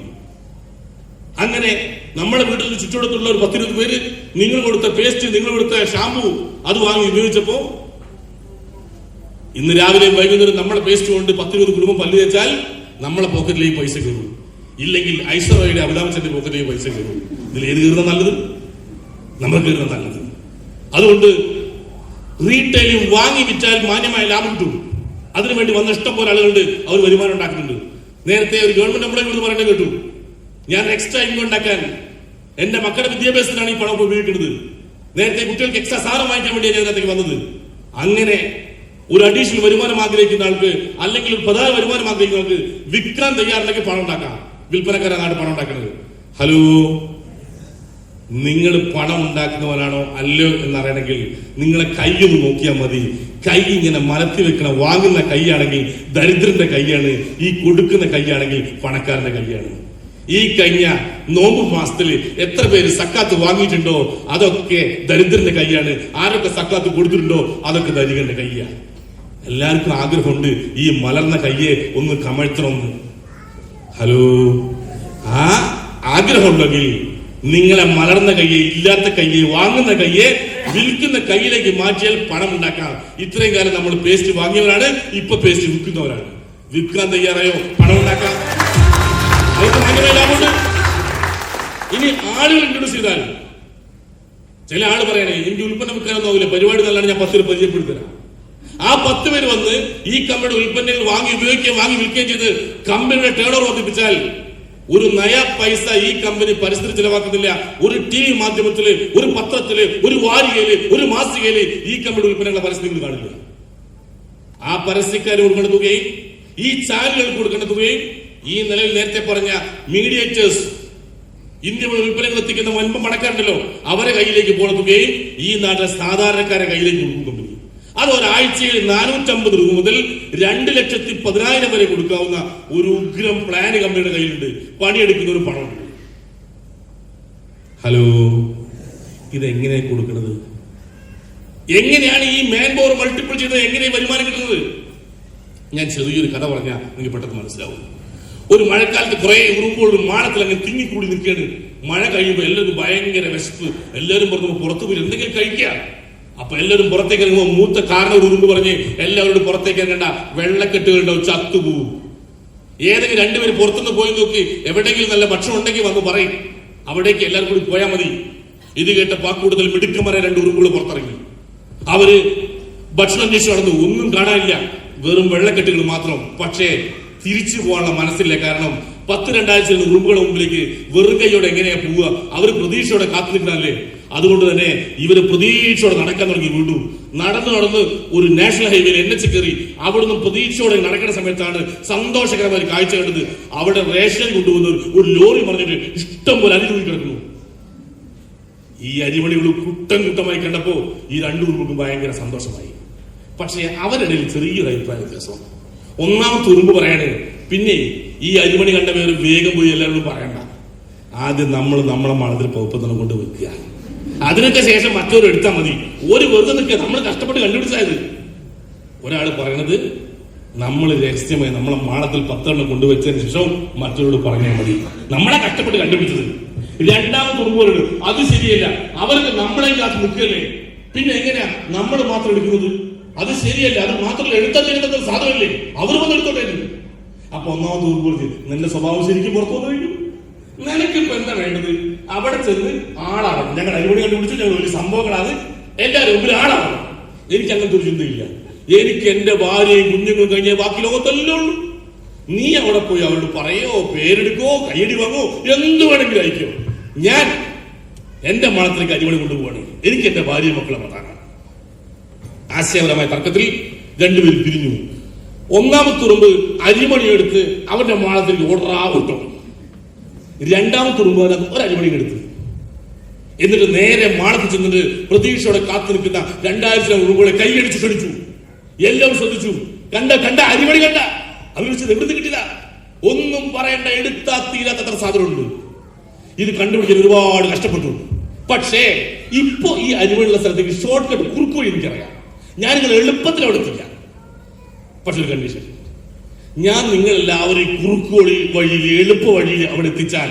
അങ്ങനെ നമ്മുടെ വീട്ടിൽ ചുറ്റുവട്ടത്തുള്ള ഒരു 10-20 പേര് നിങ്ങൾ കൊടുത്ത പേസ്റ്റ്, നിങ്ങൾ കൊടുത്ത ഷാമ്പു അത് വാങ്ങി ഉപയോഗിച്ചപ്പോ ഇന്ന് രാവിലെയും വൈകുന്നേരം നമ്മുടെ പേസ്റ്റ് കൊണ്ട് 10-20 കുടുംബം പല്ല് തേച്ചാൽ നമ്മളെ പോക്കറ്റിലേക്ക് പൈസ കയറും. ഇല്ലെങ്കിൽ ഐശ്വര്യയുടെ അഭിലാമച്ചന്റെ പോക്കറ്റിലേക്ക് പൈസ കയറും. ഇതിൽ ഏത് കയറുന്ന നല്ലത്? നമ്മൾ കയറുന്ന നല്ലത്. അതുകൊണ്ട് റീറ്റെയിലും വാങ്ങി വിറ്റാൽ മാന്യമായ ലാഭം കിട്ടും. അതിനുവേണ്ടി വന്ന ഇഷ്ടം പോലെ ആളുകളുണ്ട്, അവർ വരുമാനം ഉണ്ടാക്കുന്നുണ്ട്. നേരത്തെ ഒരു ഗവൺമെന്റ് എംപ്ലോയി എന്ന് പറയുന്നത് കേട്ടു, ഞാൻ എക്സ്ട്രാ ഇൻകം ഉണ്ടാക്കാൻ എന്റെ മക്കളുടെ വിദ്യാഭ്യാസത്തിനാണ് ഈ പണം ഉപയോഗിക്കുന്നത്. നേരത്തെ കുട്ടികൾക്ക് എക്സ്ട്രാ സാധനം വാങ്ങിക്കാൻ വേണ്ടിയാണ് ഞാൻ അതിലേക്ക് വന്നത്. അങ്ങനെ ഒരു അഡീഷണൽ വരുമാനം ആഗ്രഹിക്കുന്ന ആൾക്ക്, അല്ലെങ്കിൽ ഒരു പ്രധാന വരുമാനം ആഗ്രഹിക്കുന്ന ആൾക്ക് വിൽക്കാൻ തയ്യാറുണ്ടെങ്കിൽ പണം ഉണ്ടാക്കാം. വിൽപ്പനക്കാരാണ് പണം ഉണ്ടാക്കുന്നത്. ഹലോ, നിങ്ങൾ പണം ഉണ്ടാക്കുന്നവരാണോ അല്ലോ എന്നറിയണമെങ്കിൽ നിങ്ങളെ കൈയൊന്ന് നോക്കിയാൽ മതി. കൈ ഇങ്ങനെ മലത്തി വെക്കണ വാങ്ങുന്ന കൈയാണെങ്കിൽ ദരിദ്രന്റെ കൈയാണ്, ഈ കൊടുക്കുന്ന കൈയാണെങ്കിൽ പണക്കാരന്റെ കൈയാണ്. ഈ കഴിഞ്ഞ നോമ്പ് മാസത്തിൽ എത്ര പേര് സക്കാത്ത് വാങ്ങിയിട്ടുണ്ടോ അതൊക്കെ ദരിദ്രന്റെ കൈയാണ്. ആരൊക്കെ സക്കാത്ത് കൊടുത്തിട്ടുണ്ടോ അതൊക്കെ ധനികന്റെ കൈയാണ്. എല്ലാവർക്കും ആഗ്രഹമുണ്ട് ഈ മലർന്ന കയ്യെ ഒന്ന് കമഴ്ത്തണമെന്ന്. ഹലോ, ആ ആഗ്രഹമുണ്ടെങ്കിൽ നിങ്ങളെ മലർന്ന കയ്യെ, ഇല്ലാത്ത കയ്യെ, വാങ്ങുന്ന കയ്യെ വിൽക്കുന്ന കയ്യിലേക്ക് മാറ്റിയാൽ പണം ഉണ്ടാക്കാം. ഇത്രയും കാലം നമ്മൾ പേസ്റ്റ് വാങ്ങിയവരാണ്, ഇപ്പൊ പേസ്റ്റ് വിൽക്കുന്നവരാണ്. വിൽക്കാൻ തയ്യാറായോ? പണം ഉണ്ടാക്കാം. അവർക്ക് ഭയങ്കര ലാഭമുണ്ട്. ഇനി ആളുകൾ ഇൻട്രൊഡ്യൂസ് ചെയ്താൽ ചില ആള് പറയണേ എനിക്ക് ഉൽപ്പന്നം വിൽക്കാനൊന്നും ആവില്ല, പരിപാടി നല്ലതാണ്, ഞാൻ 10 പേര് പരിചയപ്പെടുത്തരാം. ആ 10 പേര് വന്ന് ഈ കമ്പനിയുടെ ഉൽപ്പന്നങ്ങൾ വാങ്ങി ഉപയോഗിക്കുകയും വാങ്ങി വിൽക്കുകയും ചെയ്ത് കമ്പനിയുടെ ടേൺ ഓവർ വർദ്ധിപ്പിച്ചാൽ ഒരു നയ പൈസ ഈ കമ്പനി പരിസ്ഥിതി ചെലവാക്കുന്നില്ല. ഒരു TV മാധ്യമത്തില്, ഒരു പത്രത്തില്, ഒരു വാരികയില്, ഒരു മാസികയില് ഈ കമ്പനിയുടെ ഉൽപ്പന്നങ്ങളെ പരസ്യങ്ങൾ കാണില്ല. ആ പരസ്യക്കാർ കൊടുക്കേണ്ട തുകയും ഈ ചാനലുകൾക്ക് കൊടുക്കേണ്ട തുകയും ഈ നിലവിൽ നേരത്തെ പറഞ്ഞ മീഡിയേറ്റേഴ്സ്, ഇന്ത്യ ഉൽപ്പന്നങ്ങൾ എത്തിക്കുന്ന വൻപ പണക്കാരുണ്ടല്ലോ, അവരെ കയ്യിലേക്ക് പോകുന്ന തുകയും ഈ നാട്ടിലെ സാധാരണക്കാരെ കയ്യിലേക്ക് കൊടുക്കും കമ്പനി. അത് ഒരാഴ്ചയിൽ 450 രൂപ മുതൽ 2,10,000 വരെ കൊടുക്കാവുന്ന ഒരു ഉഗ്രം പ്ലാൻ കമ്പനിയുടെ കയ്യിലുണ്ട്. പണിയെടുക്കുന്ന ഒരു പണമുണ്ട്. ഹലോ, ഇതെങ്ങനെ കൊടുക്കുന്നത്? എങ്ങനെയാണ് ഈ മാൻ പവർ മൾട്ടിപ്പിൾ ചെയ്ത് എങ്ങനെ വരുമാനം കിട്ടുന്നത്? ഞാൻ ചെറിയൊരു കഥ പറഞ്ഞാൽ നിങ്ങൾക്ക് പെട്ടെന്ന് മനസ്സിലാവും. ഒരു മഴക്കാലത്ത് കുറെ ഉറുമ്പോൾ ഒരു മാളത്തിൽ അങ്ങനെ തിങ്ങിക്കൂടി നിൽക്കുകയാണ്. മഴ കഴിയുമ്പോൾ എല്ലാവർക്കും ഭയങ്കര വിശപ്പ്. എല്ലാവരും പറഞ്ഞു പുറത്തു പോയി എന്തെങ്കിലും കഴിക്കുക. അപ്പൊ എല്ലാവരും പുറത്തേക്ക് ഇറങ്ങുമ്പോൾ മൂത്ത കാരണം ഒരു ഉറുമ്പ് പറഞ്ഞ് എല്ലാവരോടും പുറത്തേക്ക് ഇറങ്ങണ്ട, വെള്ളക്കെട്ടുകളുണ്ടാവും, ചത്തുപോകും. ഏതെങ്കിലും 2 പേര് പുറത്തുനിന്ന് പോയി നോക്കി എവിടെയെങ്കിലും നല്ല ഭക്ഷണം ഉണ്ടെങ്കിൽ വന്ന് പറയും, അവിടേക്ക് എല്ലാവരും കൂടി പോയാൽ മതി. ഇത് കേട്ടപ്പോ ആ കൂടുതൽ മിടുക്കന്മാരെ 2 ഉറുമ്പുകൾ പുറത്തിറങ്ങി. അവര് ഭക്ഷണം അന്വേഷിച്ച് നടന്നു, ഒന്നും കാണാനില്ല, വെറും വെള്ളക്കെട്ടുകൾ മാത്രം. പക്ഷേ തിരിച്ചു പോകാനുള്ള മനസ്സില്ല. കാരണം 10-2 ആഴ്ച ഉറുമ്പുകളുടെ മുമ്പിലേക്ക് വെറും കൈയോടെ എങ്ങനെയാ പോവുക? അവര് പ്രതീക്ഷയോടെ കാത്തു നിൽക്കണല്ലേ. അതുകൊണ്ട് തന്നെ ഇവര് പ്രതീക്ഷയോടെ നടക്കാൻ തുടങ്ങി. വീണ്ടും നടന്ന് ഒരു നാഷണൽ ഹൈവേയിൽ NH കയറി അവിടുന്ന് പ്രതീക്ഷയോടെ നടക്കുന്ന സമയത്താണ് സന്തോഷകരമായ കാഴ്ച കണ്ടത്. അവിടെ റേഷൻ കൊണ്ടുവന്ന ഒരു ലോറി പറഞ്ഞിട്ട് ഇഷ്ടം പോലെ അരി തൂക്കി കിടക്കുന്നു. ഈ അരിമണികൾ കൂട്ടമായി കണ്ടപ്പോ ഈ 2 ഉറുമ്പുകൾക്കും ഭയങ്കര സന്തോഷമായി. പക്ഷേ അവരിടയിൽ ചെറിയൊരു അഭിപ്രായ വ്യത്യാസം. ഒന്നാമത്തെ ഉറുമ്പ് പറയാണ്, പിന്നെ ഈ അരിമണി കണ്ട പേര് വേഗം പോയി എല്ലാവരോടും പറയണ്ട, ആദ്യം നമ്മളെ മാളത്തിൽ പൗപ്പത്തന്നെ കൊണ്ട് വെക്കുക, അതിനൊക്കെ ശേഷം മറ്റൊരു എടുത്താൽ മതി. ഒരു വെറുതെ നിൽക്കുക, നമ്മൾ കഷ്ടപ്പെട്ട് കണ്ടുപിടിച്ചായത്. ഒരാൾ പറയണത് നമ്മൾ രഹസ്യമായി നമ്മളെ മാളത്തിൽ 10 കൊണ്ടുവച്ചതിന് ശേഷം മറ്റൊരോട് പറഞ്ഞാൽ മതി, നമ്മളെ കഷ്ടപ്പെട്ട് കണ്ടുപിടിച്ചത്. രണ്ടാമത് ഉറുമ്പുകളുണ്ട്, അത് ശരിയല്ല, അവർക്ക് നമ്മളെ കാത്ത് നിൽക്കല്ലേ, പിന്നെ എങ്ങനെയാ നമ്മൾ മാത്രം എടുക്കുന്നത്? അത് ശരിയല്ല, അത് മാത്രമല്ല എടുത്താൽ ചെയ്യേണ്ടത് സാധനമല്ലേ, അവർ വന്ന് എടുത്തോട്ടെ. അപ്പൊ ഒന്നാമത് ഉറുമ്പ് നിന്റെ സ്വഭാവം ശരിക്കും പുറത്തു വന്നു കഴിഞ്ഞു. നിനക്കിപ്പോ എന്താ വേണ്ടത്? അവിടെ ചെന്ന് ആളാണ്, ഞങ്ങൾ അരിപൊടി കണ്ടുപിടിച്ച് ഞങ്ങൾ ഒരു സംഭവങ്ങളാണ്, എല്ലാവരും മുമ്പിൽ ആളാണ്. എനിക്ക് അങ്ങനത്തെ ഒരു ചിന്തയില്ല. എനിക്ക് എന്റെ ഭാര്യയും കുഞ്ഞുങ്ങളും കഴിഞ്ഞ ബാക്കി ലോകത്തല്ലേ ഉള്ളൂ. നീ അവിടെ പോയി അവരോട് പറയോ, പേരെടുക്കോ, കൈയടി വാങ്ങോ, എന്ത് വേണമെങ്കിലും അയക്കോ. ഞാൻ എന്റെ മാളത്തിലേക്ക് അരിമണി കൊണ്ടുപോവാണ്. എനിക്ക് എന്റെ ഭാര്യയും മക്കളെ മതാകാം. ആശയപരമായ തർക്കത്തിൽ 2 പേര് പിരിഞ്ഞു. ഒന്നാമത്തെ ഉറുമ്പ് അരിമണി എടുത്ത് അവന്റെ മാളത്തിലേക്ക് ഓടാ വിട്ടു. രണ്ടാമത്തെ ഉറുമ്പ് ഒരു അരിമണി എടുത്തു. എന്നിട്ട് നേരെ മാളത്തിൽ ചെന്നിട്ട് പ്രതീക്ഷയോടെ കാത്തു നിൽക്കുന്ന 2000 ഉറുമ്പുകളെ കൈയടിച്ച് ക്ഷണിച്ചു. എല്ലാവരും ശ്രദ്ധിച്ചു. കണ്ട അരിമണി കണ്ട. അവർ വിളിച്ചത് എവിടുന്ന് കിട്ടിയത? ഒന്നും പറയേണ്ട, എടുത്താ തീരാത്തത്ര സാധനമുണ്ട്. ഇത് കണ്ടുപിടിക്കാൻ ഒരുപാട് കഷ്ടപ്പെട്ടു. പക്ഷേ ഇപ്പോ ഈ അരിമണിയുള്ള സ്ഥലത്തേക്ക് ഷോർട്ട് കട്ട്, കുറുക്കു വഴി എനിക്കറിയാം. ഞാൻ നിങ്ങൾ എളുപ്പത്തിൽ അവിടെ എത്തിക്കാം. പക്ഷെ ഒരു കണ്ടീഷൻ, ഞാൻ നിങ്ങളെല്ലാവരും കുറുക്കു വഴിയിൽ എളുപ്പ വഴിയിൽ അവിടെ എത്തിച്ചാൽ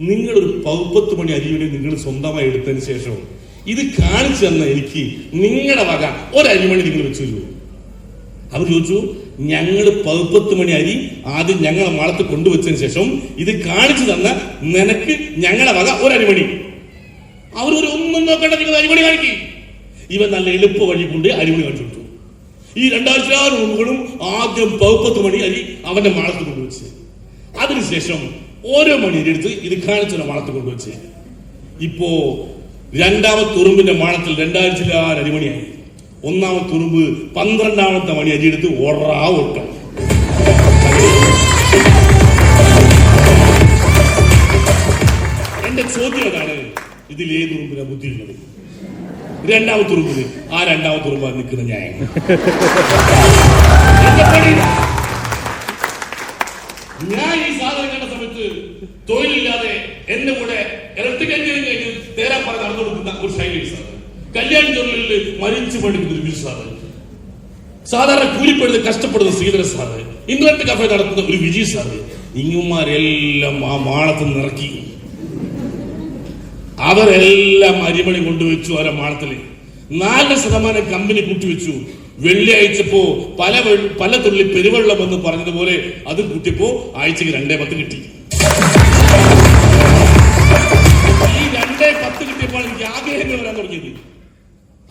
നിങ്ങളൊരു 10 മണി അരിമണി നിങ്ങൾ സ്വന്തമായി എടുത്തതിന് ശേഷം ഇത് കാണിച്ചു തന്ന എനിക്ക് നിങ്ങളുടെ വക ഒരു അരിമണി നിങ്ങൾ വെച്ചു തരുമോ? അവർ ചോദിച്ചു, ഞങ്ങൾ 10 മണി അരി ആദ്യം ഞങ്ങളെ മാളത്ത് കൊണ്ടുവച്ചതിന് ശേഷം ഇത് കാണിച്ചു തന്ന നിനക്ക് ഞങ്ങളെ വക ഒരു അരിമണി. അവർ ഒന്നും നോക്കണ്ട, നിങ്ങൾ അരിമണി കാണിക്കും. ഇവൻ നല്ല എളുപ്പ വഴി കൊണ്ട് അരിമണി കാണിച്ചു കൊടുത്തു. ഈ 2000 ഉറുമ്പുകളും ആദ്യം 10 മണി അരി അവന്റെ മാളത്ത് കൊണ്ടുവച്ച്, അതിനുശേഷം ഓരോ മണി അരി എടുത്ത് ഇത് കാണിച്ചു മാളത്ത് കൊണ്ടുവച്ച്. ഇപ്പോ രണ്ടാമത്തെ ഉറുമ്പിന്റെ മാളത്തിൽ 2000 അരിമണിയായി. ഒന്നാമത്തെ ഉറുമ്പ് 12ാമത്തെ മണി അരി എടുത്ത് ഓട്ടം. എന്റെ ചോദ്യം അതാണ്, ഇതിൽ ഏത് ഉറുമ്പിനാ ബുദ്ധിയുള്ളത്? രണ്ടാമത്തെ ഉറുമ്പിന്. ആ രണ്ടാമത്തെ ഉറുമ്പ് നിൽക്കുന്ന ന്യായം. ഞാൻ ഈ സാധനം കണ്ട സമയത്ത് തൊഴിലില്ലാതെ എന്റെ കൂടെ ഇലക്ട്രിക് എഞ്ചിനീയറിംഗ് കഴിഞ്ഞ് തേരാപ്പാറ നടന്നു കൊടുക്കുന്ന ഒരു ശൈലി സാർ, കല്യാണ ജോലിയിൽ മരിച്ചു പഠിക്കുന്ന ഒരു വിജു സാറ്, സാധാരണ കൂലിപ്പെടുന്ന കഷ്ടപ്പെടുന്ന ശ്രീധര സാറ്, ഇന്റർനെറ്റ് കഫേ നടത്തുന്ന ഒരു വിജയ് സാറ്, ഇങ്ങുമാരെല്ലാം ആ മാളത്തിൽ നിറക്കി. അവരെല്ലാം അരിമണി കൊണ്ടുവച്ചു. അവരെ മാളത്തില് 4% കമ്പനി കൂട്ടിവെച്ചു. വെള്ളിയാഴ്ചപ്പോ പല തുള്ളി പെരുവെള്ളം എന്ന് പറഞ്ഞതുപോലെ അത് കൂട്ടിയപ്പോ ആഴ്ചക്ക് 2.10 കിട്ടി. ഈ 2.10 കിട്ടിയപ്പോൾ എനിക്ക് ആഗ്രഹങ്ങൾ വരാൻ തുടങ്ങിയത്.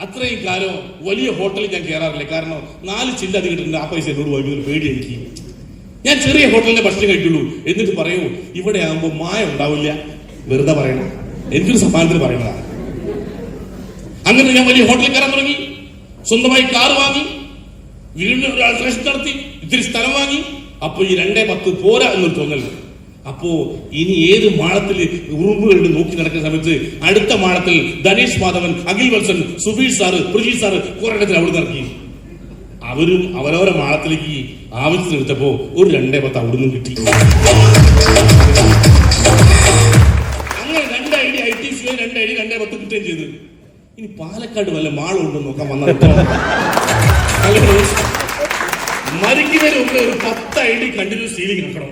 അത്രയും കാലം വലിയ ഹോട്ടലിൽ ഞാൻ കയറാറില്ല. കാരണം 4 ചില്ല അത് കിട്ടുന്നുണ്ട്. ആ പൈസ എന്നോട് വൈകുന്നൊരു പേടി എനിക്ക്. ഞാൻ ചെറിയ ഹോട്ടലിന്റെ ഭക്ഷണം കഴിക്കുള്ളൂ. എന്നിട്ട് പറയൂ, ഇവിടെ ആകുമ്പോൾ മായ ഉണ്ടാവില്ല. വെറുതെ പറയണം, എനിക്കൊരു സമ്മാനത്തിന് പറയണതാണ്. അങ്ങനെ ഞാൻ വലിയ ഹോട്ടലിൽ കയറാൻ തുടങ്ങി. സ്വന്തമായി കാർ വാങ്ങി, വീടിന് ഒരു ആൾട്രേഷൻ നടത്തി, ഇത്തിരി സ്ഥലം വാങ്ങി. അപ്പൊ ഈ 2.10 പോരാ എന്നൊരു തോന്നൽ. അപ്പോ ഇനി ഏത് മാളത്തിൽ ഉറുമ്പുകളുടെ നോക്കി നടക്കുന്ന സമയത്ത് അടുത്ത മാളത്തിൽ ധനേഷ് മാധവൻ, അഖിൽ വത്സൻ, സുബീഷ് സാറ്, പ്രജീഷ് സാറ് കുറെ അവിടെ ഇറക്കി. അവരും അവരവരെ മാളത്തിലേക്ക് ആവശ്യത്തിനെടുത്തപ്പോ ഒരു 2.10 അവിടുന്ന് കിട്ടി. അങ്ങനെ 2 ഐഡി ITC 2 ഐഡി 2.10 കിട്ടുകയും ചെയ്തു. ഇനി പാലക്കാട് വല്ല മാളുണ്ടെന്ന് നോക്കാൻ വന്നാൽ മരിക്കുന്നതിന് മുമ്പ് ഒരു 10 ഐഡി കണ്ടിന്യൂസ് സീലിംഗ് ആക്കണം.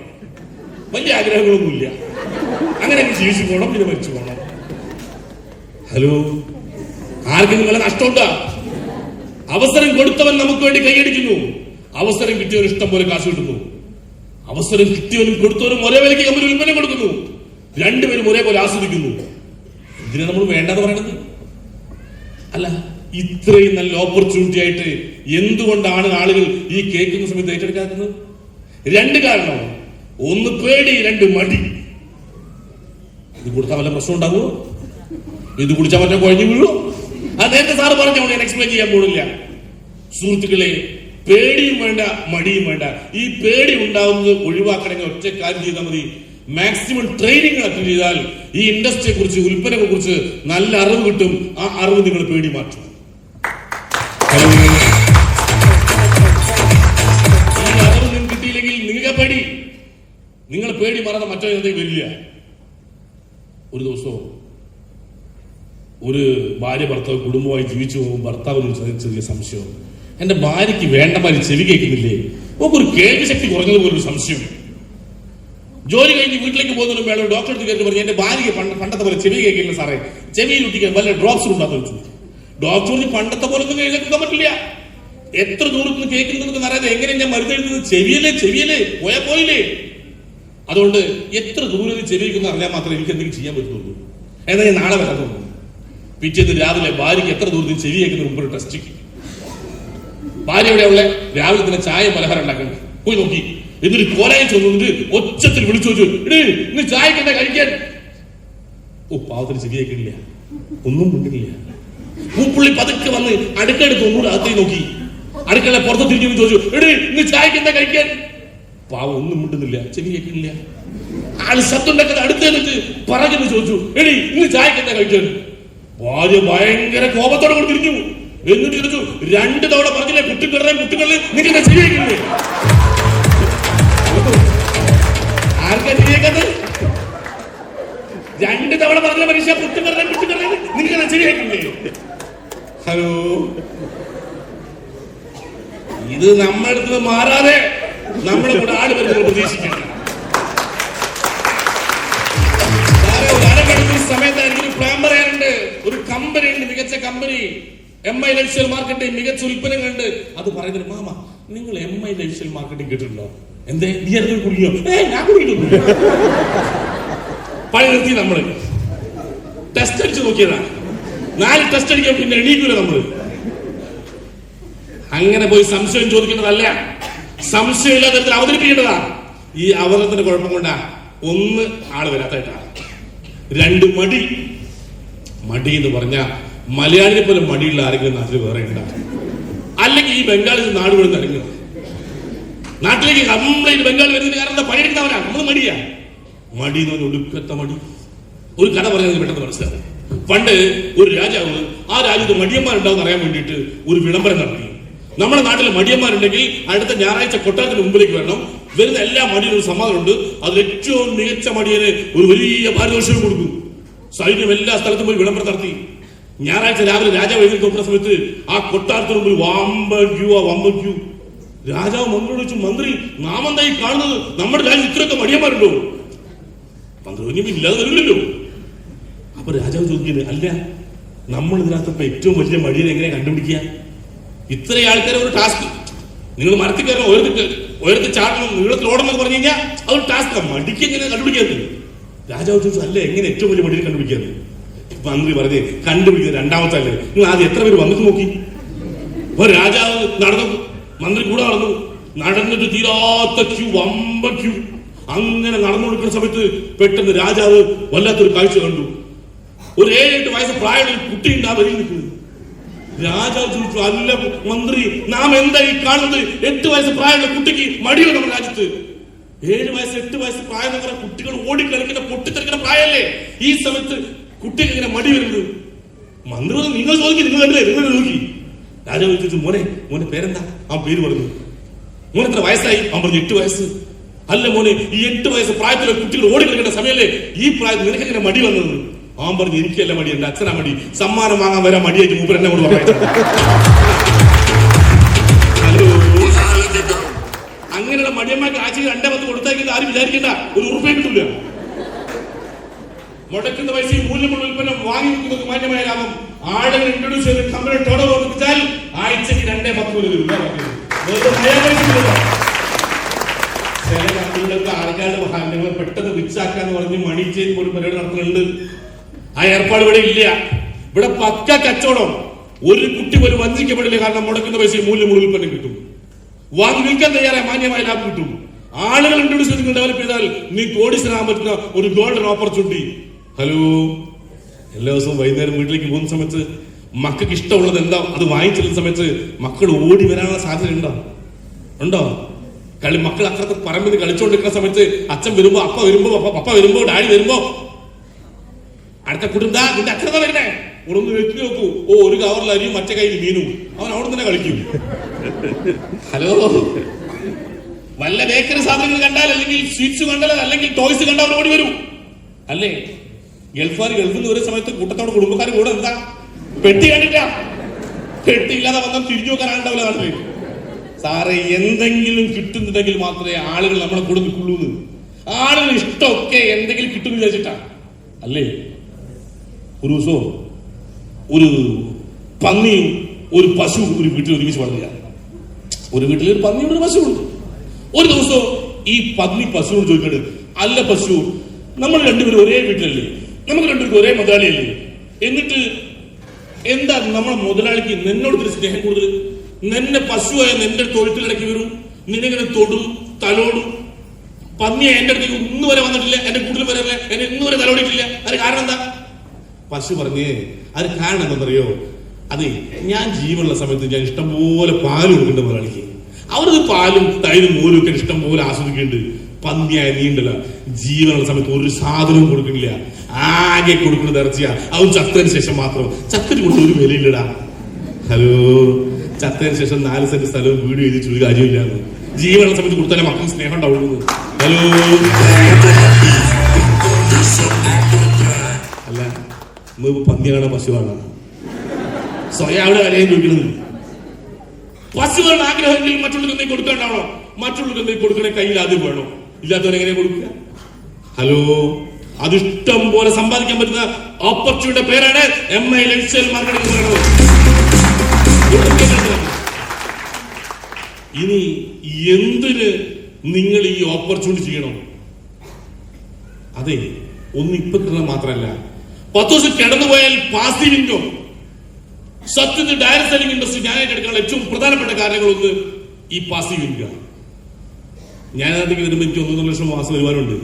വലിയ ആഗ്രഹങ്ങളൊന്നുമില്ല. അങ്ങനെ ജീവിച്ചു പോകണം, പിന്നെ മരിച്ചു പോകണം. ഹലോ, ആർക്കും നിങ്ങളെ നഷ്ടമുണ്ടാ? അവസരം കൊടുത്തവൻ നമുക്ക് വേണ്ടി കൈയടിക്കുന്നു. അവസരം കിട്ടിയവന് ഇഷ്ടം പോലെ കാശ് കിട്ടുന്നു. അവസരം കിട്ടിയവനും കൊടുത്തവനും ഒരേ വിലയ്ക്ക് കമ്പനി ഉൽപ്പന്നം കൊടുക്കുന്നു. രണ്ടുപേരും ഒരേപോലെ ആസ്വദിക്കുന്നു. ഇതിനെ നമ്മൾ വേണ്ടെന്ന് പറയണത് അല്ല. ഇത്രയും നല്ല ഓപ്പർച്യൂണിറ്റി ആയിട്ട് എന്തുകൊണ്ടാണ് ആളുകൾ ഈ കേൾക്കുന്ന സമയത്ത് ഏറ്റെടുക്കാത്തത്? 2 കാരണം. 1 പേടി, 2 മടി. ഇത് കൊടുത്താൽ വല്ല പ്രശ്നം ഉണ്ടാകുമോ? ഇത് കുടിച്ചാൽ മറ്റേ കുഴഞ്ഞു വീഴോ? അത് നേരത്തെ സാറ് പറഞ്ഞു, ഞാൻ എക്സ്പ്ലെയിൻ ചെയ്യാൻ പോണില്ല. സുഹൃത്തുക്കളെ, പേടിയും വേണ്ട, മടിയും വേണ്ട. ഈ പേടി ഉണ്ടാവുന്നത് ഒഴിവാക്കണമെങ്കിൽ ഒറ്റ കാര്യം ചെയ്താൽ മതി. മാക്സിമം ട്രെയിനിങ് അറ്റൻഡ് ചെയ്താൽ ഈ ഇൻഡസ്ട്രിയെ കുറിച്ച്, ഉൽപ്പന്നങ്ങളെ കുറിച്ച് നല്ല അറിവ് കിട്ടും. ആ അറിവ് നിങ്ങൾ പേടി മാറ്റും. ഈ അറിവ് നിങ്ങൾക്ക് കിട്ടിയില്ലെങ്കിൽ നിങ്ങൾക്ക് പേടി, നിങ്ങൾ പേടി മറന്ന മറ്റോ എന്തെങ്കിലും വരില്ല. ഒരു ദിവസവും ഒരു ഭാര്യ ഭർത്താവ് കുടുംബമായി ജീവിച്ചു പോകും. ഭർത്താവിന് ചെറിയ സംശയം, എന്റെ ഭാര്യയ്ക്ക് വേണ്ട മാതിരി ചെവി കേൾക്കുന്നില്ലേ, ഒരു കേൾവി ശക്തി കുറഞ്ഞതുപോലൊരു സംശയം. ജോലി കഴിഞ്ഞ് വീട്ടിലേക്ക് പോകുന്നതിന് വേണം ഡോക്ടറെ അടുത്ത് കയറി പറഞ്ഞു, എന്റെ ഭാര്യയ്ക്ക് പണ്ടത്തെ പോലെ ചെവി കേൾക്കില്ല സാറേ, ചെവിയിൽ ഒട്ടിക്കാൻ വല്ല ഡ്രോപ്സ് ഉണ്ടാകുന്ന വെച്ചു. ഡോക്ടർ പണ്ടത്തെ പോലെ ഒന്നും കേൾക്കാൻ പറ്റില്ല. എത്ര ദൂരത്ത് നിന്ന് കേൾക്കുന്നതൊക്കെ അറിയാതെ എങ്ങനെ ഞാൻ മരുന്ന് എഴുതുന്നത്? ചെവിയല്ലേ പോയാ പോയില്ലേ. അതുകൊണ്ട് എത്ര ദൂരം ചെവി കേൾക്കുന്ന അറിയാൻ മാത്രമേ എനിക്ക് എന്തെങ്കിലും ചെയ്യാൻ പറ്റുള്ളൂ. എന്നാൽ ഞാൻ നാളെ വരാൻ തോന്നുന്നു. പിറ്റേന്ന് രാവിലെ ഭാര്യയ്ക്ക് എത്ര ദൂരത്തിൽ ചെവി കേൾക്കുന്ന മുമ്പ് ഒരു ടെസ്റ്റ്. ഭാര്യ എവിടെയുള്ള രാവിലെ തന്നെ ചായ പലഹാരം ഉണ്ടാക്കണം. പോയി നോക്കി. എന്നിട്ട് കോലായി ചെന്നിട്ട് ഒച്ചത്തിൽ വിളിച്ചു ചോദിച്ചു, ഇന്ന് ചായക്ക് എന്താ കഴിക്കാൻ? പാവത്തിന് ചെവി കേൾക്കില്ല, ഒന്നും മിണ്ടില്ല. പൂപ്പുള്ളി പതുക്കെ വന്ന് അടുക്കളെടുത്ത് ഒന്നുകൂടെ അകത്തേക്ക് നോക്കി. അടുക്കള പുറത്ത് തിരിഞ്ഞു ചോദിച്ചു, ഇന്ന് ചായക്ക് എന്താ കഴിക്കാൻ? പാവം ഒന്നും മിണ്ടുന്നില്ല, ചെവി കേൾക്കില്ല. ആള് ശബ്ദം ഉണ്ടാക്കുന്നത് അടുത്തേക്ക് പറഞ്ഞു ചോദിച്ചു, എടി ഇന്ന് ചായക്ക് എന്താ കഴിക്കാൻ? ഭാര്യ ഭയങ്കര കോപത്തോടെ കൊണ്ട് തിരിഞ്ഞു. എന്നിട്ട് ചോദിച്ചു, 2 തവണ പറഞ്ഞില്ലേ കുട്ടികളെ നിങ്ങൾക്ക് ശരിയാക്കില്ലേ? ആർക്കാ ശരിയാക്കത്? 2 തവണ പറഞ്ഞ മനുഷ്യ കുട്ടികളെ നിങ്ങൾക്ക് ശരിയാക്കില്ലേ? ഹലോ, ഇത് നമ്മുടെ അടുത്ത് മാറാതെ നമ്മുടെ കൂടെ ആള് വരുന്നത് പ്രതീക്ഷിക്കണം. സമയത്തായിരിക്കും പ്ലാൻ പറയാനുണ്ട്. ഒരു കമ്പനി ഉണ്ട്, മികച്ച കമ്പനി, MI ലൈഫ്സ്റ്റൈൽ മാർക്കറ്റിംഗ്, മികച്ച ഉൽപ്പന്നങ്ങളുണ്ട്. അത് പറയുന്നത്, മാമ നിങ്ങൾ MI ലൈഫ്സ്റ്റൈൽ മാർക്കറ്റിംഗ് കേട്ടിട്ടുണ്ടോ? എന്തേ നീ അടുത്ത് കുടിയോ? ഞാൻ കുടിക്കുന്നു. പണി നിർത്തി നമ്മള് ടെസ്റ്റ് അടിച്ച് നോക്കിയതാ. 4 ടെസ്റ്റ് അടിക്കാൻ പിന്നെ എണീക്കൂല നമ്മള്. അങ്ങനെ പോയി സംശയം ചോദിക്കേണ്ടതല്ല, സംശയമില്ലാത്ത തരത്തിൽ അവതരിപ്പിക്കേണ്ടതാ. ഈ അവതരണത്തിന്റെ കുഴപ്പം കൊണ്ടാ 1 ആള് വരാത്തായിട്ടാണ്. 2 മടി എന്ന് പറഞ്ഞ മലയാളിനെ പോലെ മടിയുള്ള ആരെങ്കിലും നാട്ടിൽ വേറെ ഉണ്ടാകും. അല്ലെങ്കിൽ ഈ ബംഗാളിൽ നാട് വീഴുന്ന ഇറങ്ങുക. നാട്ടിലേക്ക് കംപ്ലൈന്റ് ബംഗാൾ വരുന്നതിന് കാരണം എന്താ? പണിയെടുക്കുന്നവരാ. നമ്മൾ മടി എന്ന് പറഞ്ഞ ഒടുക്കത്തെ മടി. ഒരു കഥ പറയുന്നത് പെട്ടെന്ന് മനസ്സിലാവും. പണ്ട് ഒരു രാജാവ് ആ രാജ്യത്ത് മടിയന്മാരുണ്ടാവും അറിയാൻ വേണ്ടിയിട്ട് ഒരു വിളംബരം നടത്തി. നമ്മുടെ നാട്ടിൽ മടിയന്മാരുണ്ടെങ്കിൽ അടുത്ത ഞായറാഴ്ച കൊട്ടാരത്തിന് മുമ്പിലേക്ക് വരണം. വരുന്ന എല്ലാ മടിയിലും ഒരു സമ്മാനമുണ്ട്. അതിൽ ഏറ്റവും മികച്ച മടിയന് ഒരു വലിയ പാരിതോഷികം കൊടുക്കും. സൈന്യം എല്ലാ സ്ഥലത്തും പോയി വിളംബരം നടത്തി. ഞായറാഴ്ച രാവിലെ രാജാവ് എഴുതി നോക്കുന്ന സമയത്ത് ആ കൊട്ടാരത്തിന് മുമ്പിൽ വമ്പൻ ക്യൂ. രാജാവ് മന്ത്രിയോട് ചോദിച്ചു, മന്ത്രി നാം എന്തായി കാണുന്നത്? നമ്മുടെ രാജ്യത്ത് ഇത്രയൊക്കെ മടിയന്മാരുണ്ടോ? മന്ത്രി ഒന്നും ഇല്ലാതെ വരില്ലല്ലോ. അപ്പൊ രാജാവ് ചോദിക്കുന്നത്, അല്ല നമ്മൾ ഇതിനകത്ത് ഏറ്റവും വലിയ മടിയനെ എങ്ങനെ കണ്ടുപിടിക്കുക? ഇത്രയും ആൾക്കാരെ ഒരു ടാസ്ക്. നിങ്ങൾ മരത്തിൽ കയറണം, ഉയരത്തിൽ ചാടണം, നീളത്തിൽ ഓടണം എന്ന് പറഞ്ഞു കഴിഞ്ഞാൽ അതൊരു ടാസ്ക്. മടിക്ക് എങ്ങനെ കണ്ടുപിടിക്കാതെ? രാജാവ് ചോദിച്ചു, അല്ലേ എങ്ങനെ ഏറ്റവും വലിയ മടിയെ കണ്ടുപിടിക്കാതെ? മന്ത്രി പറഞ്ഞ്, കണ്ടുപിടിക്കുന്നത് 2ാമത്തെ അല്ലേ, നിങ്ങൾ ആദ്യം എത്ര പേര് വന്നിട്ട് നോക്കി. അപ്പൊ രാജാവ് നടന്നു, മന്ത്രി കൂടെ നടന്നിട്ട് തീരാത്ത ക്യൂ, വമ്പൻ ക്യൂ. അങ്ങനെ നടന്നു കൊടുക്കുന്ന സമയത്ത് പെട്ടെന്ന് രാജാവ് വല്ലാത്തൊരു കാഴ്ച കണ്ടു. ഒരു 7-8 വയസ്സ് പ്രായമുള്ള ഒരു കുട്ടി ഉണ്ട് ആ വരിയിൽ നിൽക്കുന്നത്. രാജാവ് ചോദിച്ചു, അല്ല മന്ത്രി നാം എന്താ ഈ കാണുന്നത്? 8 വയസ്സ് പ്രായമുള്ള കുട്ടിക്ക് മടിയോ നമ്മുടെ രാജ്യത്ത്? 7 വയസ്സ് 8 വയസ്സ് പ്രായം എന്ന് പറഞ്ഞ കുട്ടികൾ ഓടിക്കളിക്കുന്ന പൊട്ടിത്തെറിക്കുന്ന പ്രായമല്ലേ? ഈ സമയത്ത് കുട്ടിക്ക് ഇങ്ങനെ മടി വരുന്നത്. മന്ത്രി നിങ്ങൾ ചോദിക്കും, നിങ്ങൾ കണ്ടില്ലേ, നിങ്ങൾ നോക്കി. രാജാവ് ചോദിച്ചു, മോനെ പേരെന്താ? ആ പേര് പറഞ്ഞു. മോനെ എത്ര വയസ്സായി? അവൻ പറഞ്ഞു 8 വയസ്സ്. അല്ല മോനെ, ഈ 8 വയസ്സ് പ്രായത്തിലെ കുട്ടികൾ ഓടിക്കളിക്കേണ്ട സമയല്ലേ ഈ പ്രായത്തിൽ നിനക്ക് എങ്ങനെ മടി വന്നത്? അവൻ പറഞ്ഞു, എനിക്കല്ല മടി, എന്റെ അച്ഛനാ മടി. സമ്മാനം വാങ്ങാൻ വരാൻ മടിയായിട്ട് മൂപ്പർ എന്നെ കൊണ്ട് പറയാം. അങ്ങനെയുള്ള മടിയന്മാർക്ക് ആഴ്ചയിൽ 2-10 കൊടുത്തേക്കുന്നത് ആരും വിചാരിക്കേണ്ട, ഒരു ഉറുപ്പേ കിട്ടില്ല. മുടക്കുന്ന പൈസ മൂല്യമുള്ള ഉൽപ്പന്നം വാങ്ങി വെക്കുന്നത് മാന്യമായ ലാഭം. ആളുകൾ ഇൻട്രൊഡ്യൂസ് ചെയ്ത് കമ്പനി ടോട്ടൽ ഓർമ്മിച്ചാൽ ആഴ്ചക്ക് 2-10 രൂപ. ചില കമ്പനികൾക്ക് ആൾക്കാരുടെ വാഹനങ്ങൾ പെട്ടെന്ന് വിച്ചാക്കാന്ന് പറഞ്ഞ് മണി ചെയ്ത് ഒരു പരിപാടി നടത്തുന്നുണ്ട്. ആ ഏർപ്പാട് ഇവിടെ ഇല്ല. ഇവിടെ പക്ക കച്ചവടം. ഒരു കുട്ടി പോലും വഞ്ചിക്കപ്പെടില്ല. കാരണം മുടക്കുന്ന പൈസ മൂല്യമുള്ള ഉൽപ്പന്നം കിട്ടും. വാങ്ങി വിൽക്കാൻ തയ്യാറായ മാന്യമായ ലാഭം കിട്ടും. ആളുകൾ ഇൻട്രൊഡ്യൂസ് ചെയ്ത് ഡെവലപ്പ് ചെയ്താൽ നീ കോടീശ്വരനാകാൻ പറ്റുന്ന ഒരു ഗോൾഡൻ ഓപ്പർച്യൂണിറ്റി. ഹലോ, എല്ലാ ദിവസവും വൈകുന്നേരം വീട്ടിലേക്ക് പോകുന്ന സമയത്ത് മക്കൾക്ക് ഇഷ്ടമുള്ളത് എന്താ അത് വാങ്ങിച്ചിരുന്ന സമയത്ത് മക്കൾ ഓടി വരാനുള്ള സാധ്യത ഉണ്ടോ? മക്കൾ അക്കറത്ത് പറമ്പിൽ കളിച്ചുകൊണ്ടിരിക്കുന്ന സമയത്ത് അച്ഛൻ വരുമ്പോ പപ്പ വരുമ്പോ ഡാഡി വരുമ്പോ അടുത്ത കുടുംബ നിന്റെ അച്ഛൻ വരുന്നേ ഒന്ന് വെച്ച് നോക്കൂ. ഒരു കവറിൽ അരിയും മറ്റേ കയ്യിൽ മീനും. അവൻ അവിടെ തന്നെ കളിക്കും. ഹലോ, വല്ല ബേക്കറി സാധനങ്ങൾ കണ്ടാൽ, അല്ലെങ്കിൽ സ്വീറ്റ്സ് കണ്ടാൽ, അല്ലെങ്കിൽ ടോയ്സ് കണ്ടാൽ അവർ ഓടി വരും അല്ലേ? ഗൾഫുകാർ ഗൾഫിൽ നിന്ന് ഒരു സമയത്ത് കൂട്ടത്തോടെ കുടുംബക്കാർ കൂടെ എന്താ പെട്ടി കണ്ടിട്ടാ? പെട്ടി ഇല്ലാതെ വന്നാൽ തിരിഞ്ഞു നോക്കാൻ ആളുണ്ടാവില്ല നാട്ടിൽ. സാറേ, എന്തെങ്കിലും കിട്ടുന്നുണ്ടെങ്കിൽ മാത്രമേ ആളുകൾ നമ്മളെ കൂടെ നിൽക്കുള്ളൂ. ആളുകൾ ഇഷ്ടമൊക്കെ എന്തെങ്കിലും കിട്ടും വിചാരിച്ചിട്ടാ അല്ലേ? ഒരു ദിവസവും ഒരു പന്നിയും ഒരു പശു ഒരു വീട്ടിൽ ഒരുമിച്ച് വളരുക. ഒരു വീട്ടിൽ ഒരു പന്നിയും ഒരു പശുവുണ്ട്. ഒരു ദിവസം ഈ പന്നി പശുവിനോട് ചോദിക്കരുത്, അല്ല പശു, നമ്മൾ രണ്ടുപേരും ഒരേ വീട്ടിലല്ലേ, നമുക്ക് രണ്ടുപേരും ഒരേ മുതലാളിയല്ലേ, എന്നിട്ട് എന്താ നമ്മളെ മുതലാളിക്ക് നിന്നോട് ഒരു സ്നേഹം കൂടുതൽ? നിന്നെ പശുവായ നിന്റെ തൊഴുത്തിലിടയ്ക്ക് വരും, നിന്നെങ്ങനെ തൊടും, തലോടും. പന്നിയെ എന്റെ അടുത്തേക്ക് ഇന്ന് വരെ വന്നിട്ടില്ല, എന്റെ കൂട്ടിൽ വരല്ല, എന്നെ ഇന്ന് വരെ തലോടിയിട്ടില്ല. അതിന് കാരണം എന്താ? പശു പറഞ്ഞേ, അത് കാരണം എന്താണെന്നറിയോ? അതെ, ഞാൻ ജീവനുള്ള സമയത്ത് ഞാൻ ഇഷ്ടംപോലെ പാല് കൊടുക്കേണ്ട മുതലാളിക്ക്. അവരത് പാലും തൈരും മോരും ഒക്കെ ഇഷ്ടം പോലെ ആസ്വദിക്കുന്നുണ്ട്. പന്നിയായ നീണ്ടല്ല ജീവനുള്ള സമയത്ത് ഒരു സാധനവും കൊടുക്കണില്ല, ആകെ കൊടുക്കുന്നത് ഇറച്ചിയാ, അതും ചത്തതിന് ശേഷം മാത്രം. ചത്തിന് കൊണ്ട് ഒരു വിലയില്ലടാ. ഹലോ, ചത്തതിന് ശേഷം 4 സെന്റ് സ്ഥലവും വീട് എഴുതിച്ചൊരു കാര്യമില്ലാന്ന്. ജീവനുള്ള സമയത്ത് കൊടുത്താലേ മക്കൾക്ക് സ്നേഹം ഉണ്ടാവുള്ളൂ. ഹലോ, അല്ല നമ്മളിപ്പോ പന്നിയാണോ പശുവാണോ? സ്വയം അവിടെ വിലയും ചോദിക്കുന്നത്. പശുവാണ് ആഗ്രഹമെങ്കിൽ മറ്റുള്ളവർക്ക് എന്തെങ്കിലും കൊടുക്കാണ്ടാവണോ? മറ്റുള്ളവർക്ക് എന്തെങ്കിലും കൊടുക്കണേ കയ്യിൽ ആദ്യം വേണോ? ഇല്ലാത്തവരെങ്ങനെ കൊടുക്കുക? ഹലോ, അതിഷ്ടം പോലെ സമ്പാദിക്കാൻ പറ്റുന്ന ഓപ്പർച്യൂണിറ്റിയുടെ പേരാണ് MI ലൈഫ്സ്റ്റൈൽ മാർക്കറ്റിംഗ് പറയുന്നത്. ഇനി എന്തിന് നിങ്ങൾ ഈ ഓപ്പർച്യൂണിറ്റി ചെയ്യണം? അതെ, ഒന്ന് ഇപ്പൊ കിട്ടണം മാത്രമല്ല, 10 ദിവസം കിടന്നുപോയാൽ പാസീവ് ഇൻകം. സത്യത്തിൽ ഡയറക്ട് സെല്ലിംഗ് ഇൻഡസ്ട്രി ഞാൻ ഏറ്റെടുക്കാനുള്ള ഏറ്റവും പ്രധാനപ്പെട്ട കാരണങ്ങളൊന്ന് ഈ പാസീവ് ഇൻകം. ഞാൻ അതിലേക്ക് വരുമ്പോൾ എനിക്ക് 1.5 ലക്ഷം മാസം വരുമാനമുണ്ട്.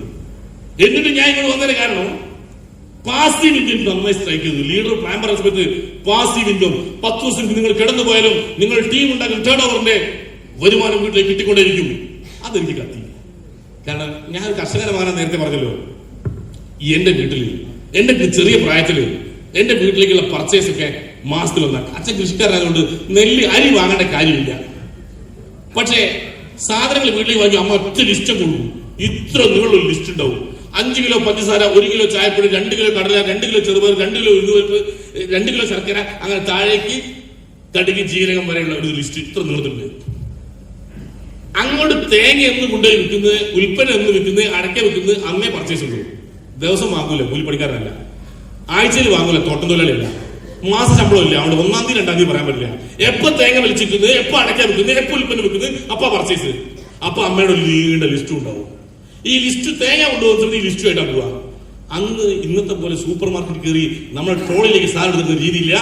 എന്നിട്ട് ഞാൻ ഇങ്ങോട്ട് വന്നതിന് കാരണം പാസീവ് ഇൻകം നന്നായി സ്ട്രൈക്ക് ചെയ്തു. ലീഡർ പ്ലാൻ പറയുന്ന സമയത്ത് പാസീവ് ഇൻകം 10 ദിവസം നിങ്ങൾ കിടന്നുപോയാലും നിങ്ങൾ ടീം ഉണ്ടാക്കുന്ന ടേൺ ഓവറിന്റെ വരുമാനം വീട്ടിലേക്ക് കിട്ടിക്കൊണ്ടേയിരിക്കും. അതെനിക്ക് കത്തി. കാരണം ഞാൻ കർഷകരമാകാൻ നേരത്തെ പറഞ്ഞല്ലോ. എന്റെ വീട്ടിൽ എന്റെ ചെറിയ പ്രായത്തില് എന്റെ വീട്ടിലേക്കുള്ള പർച്ചേസ് ഒക്കെ മാസത്തിലൊന്ന. അച്ഛൻ കൃഷിക്കാരനായതുകൊണ്ട് നെല്ല് അരി വാങ്ങേണ്ട കാര്യമില്ല. പക്ഷേ സാധനങ്ങൾ വീട്ടിലേക്ക് വാങ്ങി അമ്മ ഒറ്റ ലിസ്റ്റ് കൊടുക്കും. ഇത്ര നീളൊരു ലിസ്റ്റ് ഉണ്ടാവും. 5 കിലോ പഞ്ചസാര, 1 കിലോ ചായപ്പൊടി, 2 കിലോ കടല, 2 കിലോ ചെറുപയർ, 2 കിലോ ഉഴുന്നുപരിപ്പ്, 2 കിലോ ശർക്കര, അങ്ങനെ താഴേക്ക് കടുക് ജീരകം വരെയുള്ള ഒരു ലിസ്റ്റ് ഇത്ര നീളത്തിലുണ്ട്. അങ്ങോട്ട് തേങ്ങ എന്ന് കൊണ്ടുപോയി വിൽക്കുന്നത്, ഉൽപ്പന്നം എന്ന് വിൽക്കുന്നത്, അടക്ക വിൽക്കുന്നത് അന്നേ പർച്ചേസ് ഉള്ളൂ. ദിവസം വാങ്ങൂല, കൂലിപ്പണിക്കാരനല്ല. ആഴ്ചയിൽ വാങ്ങൂല, തോട്ടം തൊഴിലാളിയല്ല. മാസ ശമ്പളം ഇല്ല. അവിടെ 1-ാം തീയതി 2-ാം തീയതി പറയാൻ പറ്റില്ല. എപ്പോ തേങ്ങ വലിച്ചിരിക്കുന്നത്, എപ്പോ അടക്ക വിൽക്കുന്നത്, എപ്പോ ഉൽപ്പന്നം വിൽക്കുന്നത്, അപ്പൊ പർച്ചേസ്. അപ്പൊ അമ്മയുടെ ഒരു നീണ്ട ലിസ്റ്റും ഉണ്ടാവും. ഈ ലിസ്റ്റ് തേങ്ങ കൊണ്ടുപോകുന്ന ഈ ലിസ്റ്റുമായിട്ടാണ് പോവാ. അന്ന് ഇന്നത്തെ പോലെ സൂപ്പർ മാർക്കറ്റ് കയറി നമ്മുടെ ട്രോളിലേക്ക് സാധനം എടുക്കുന്ന രീതിയില്ല.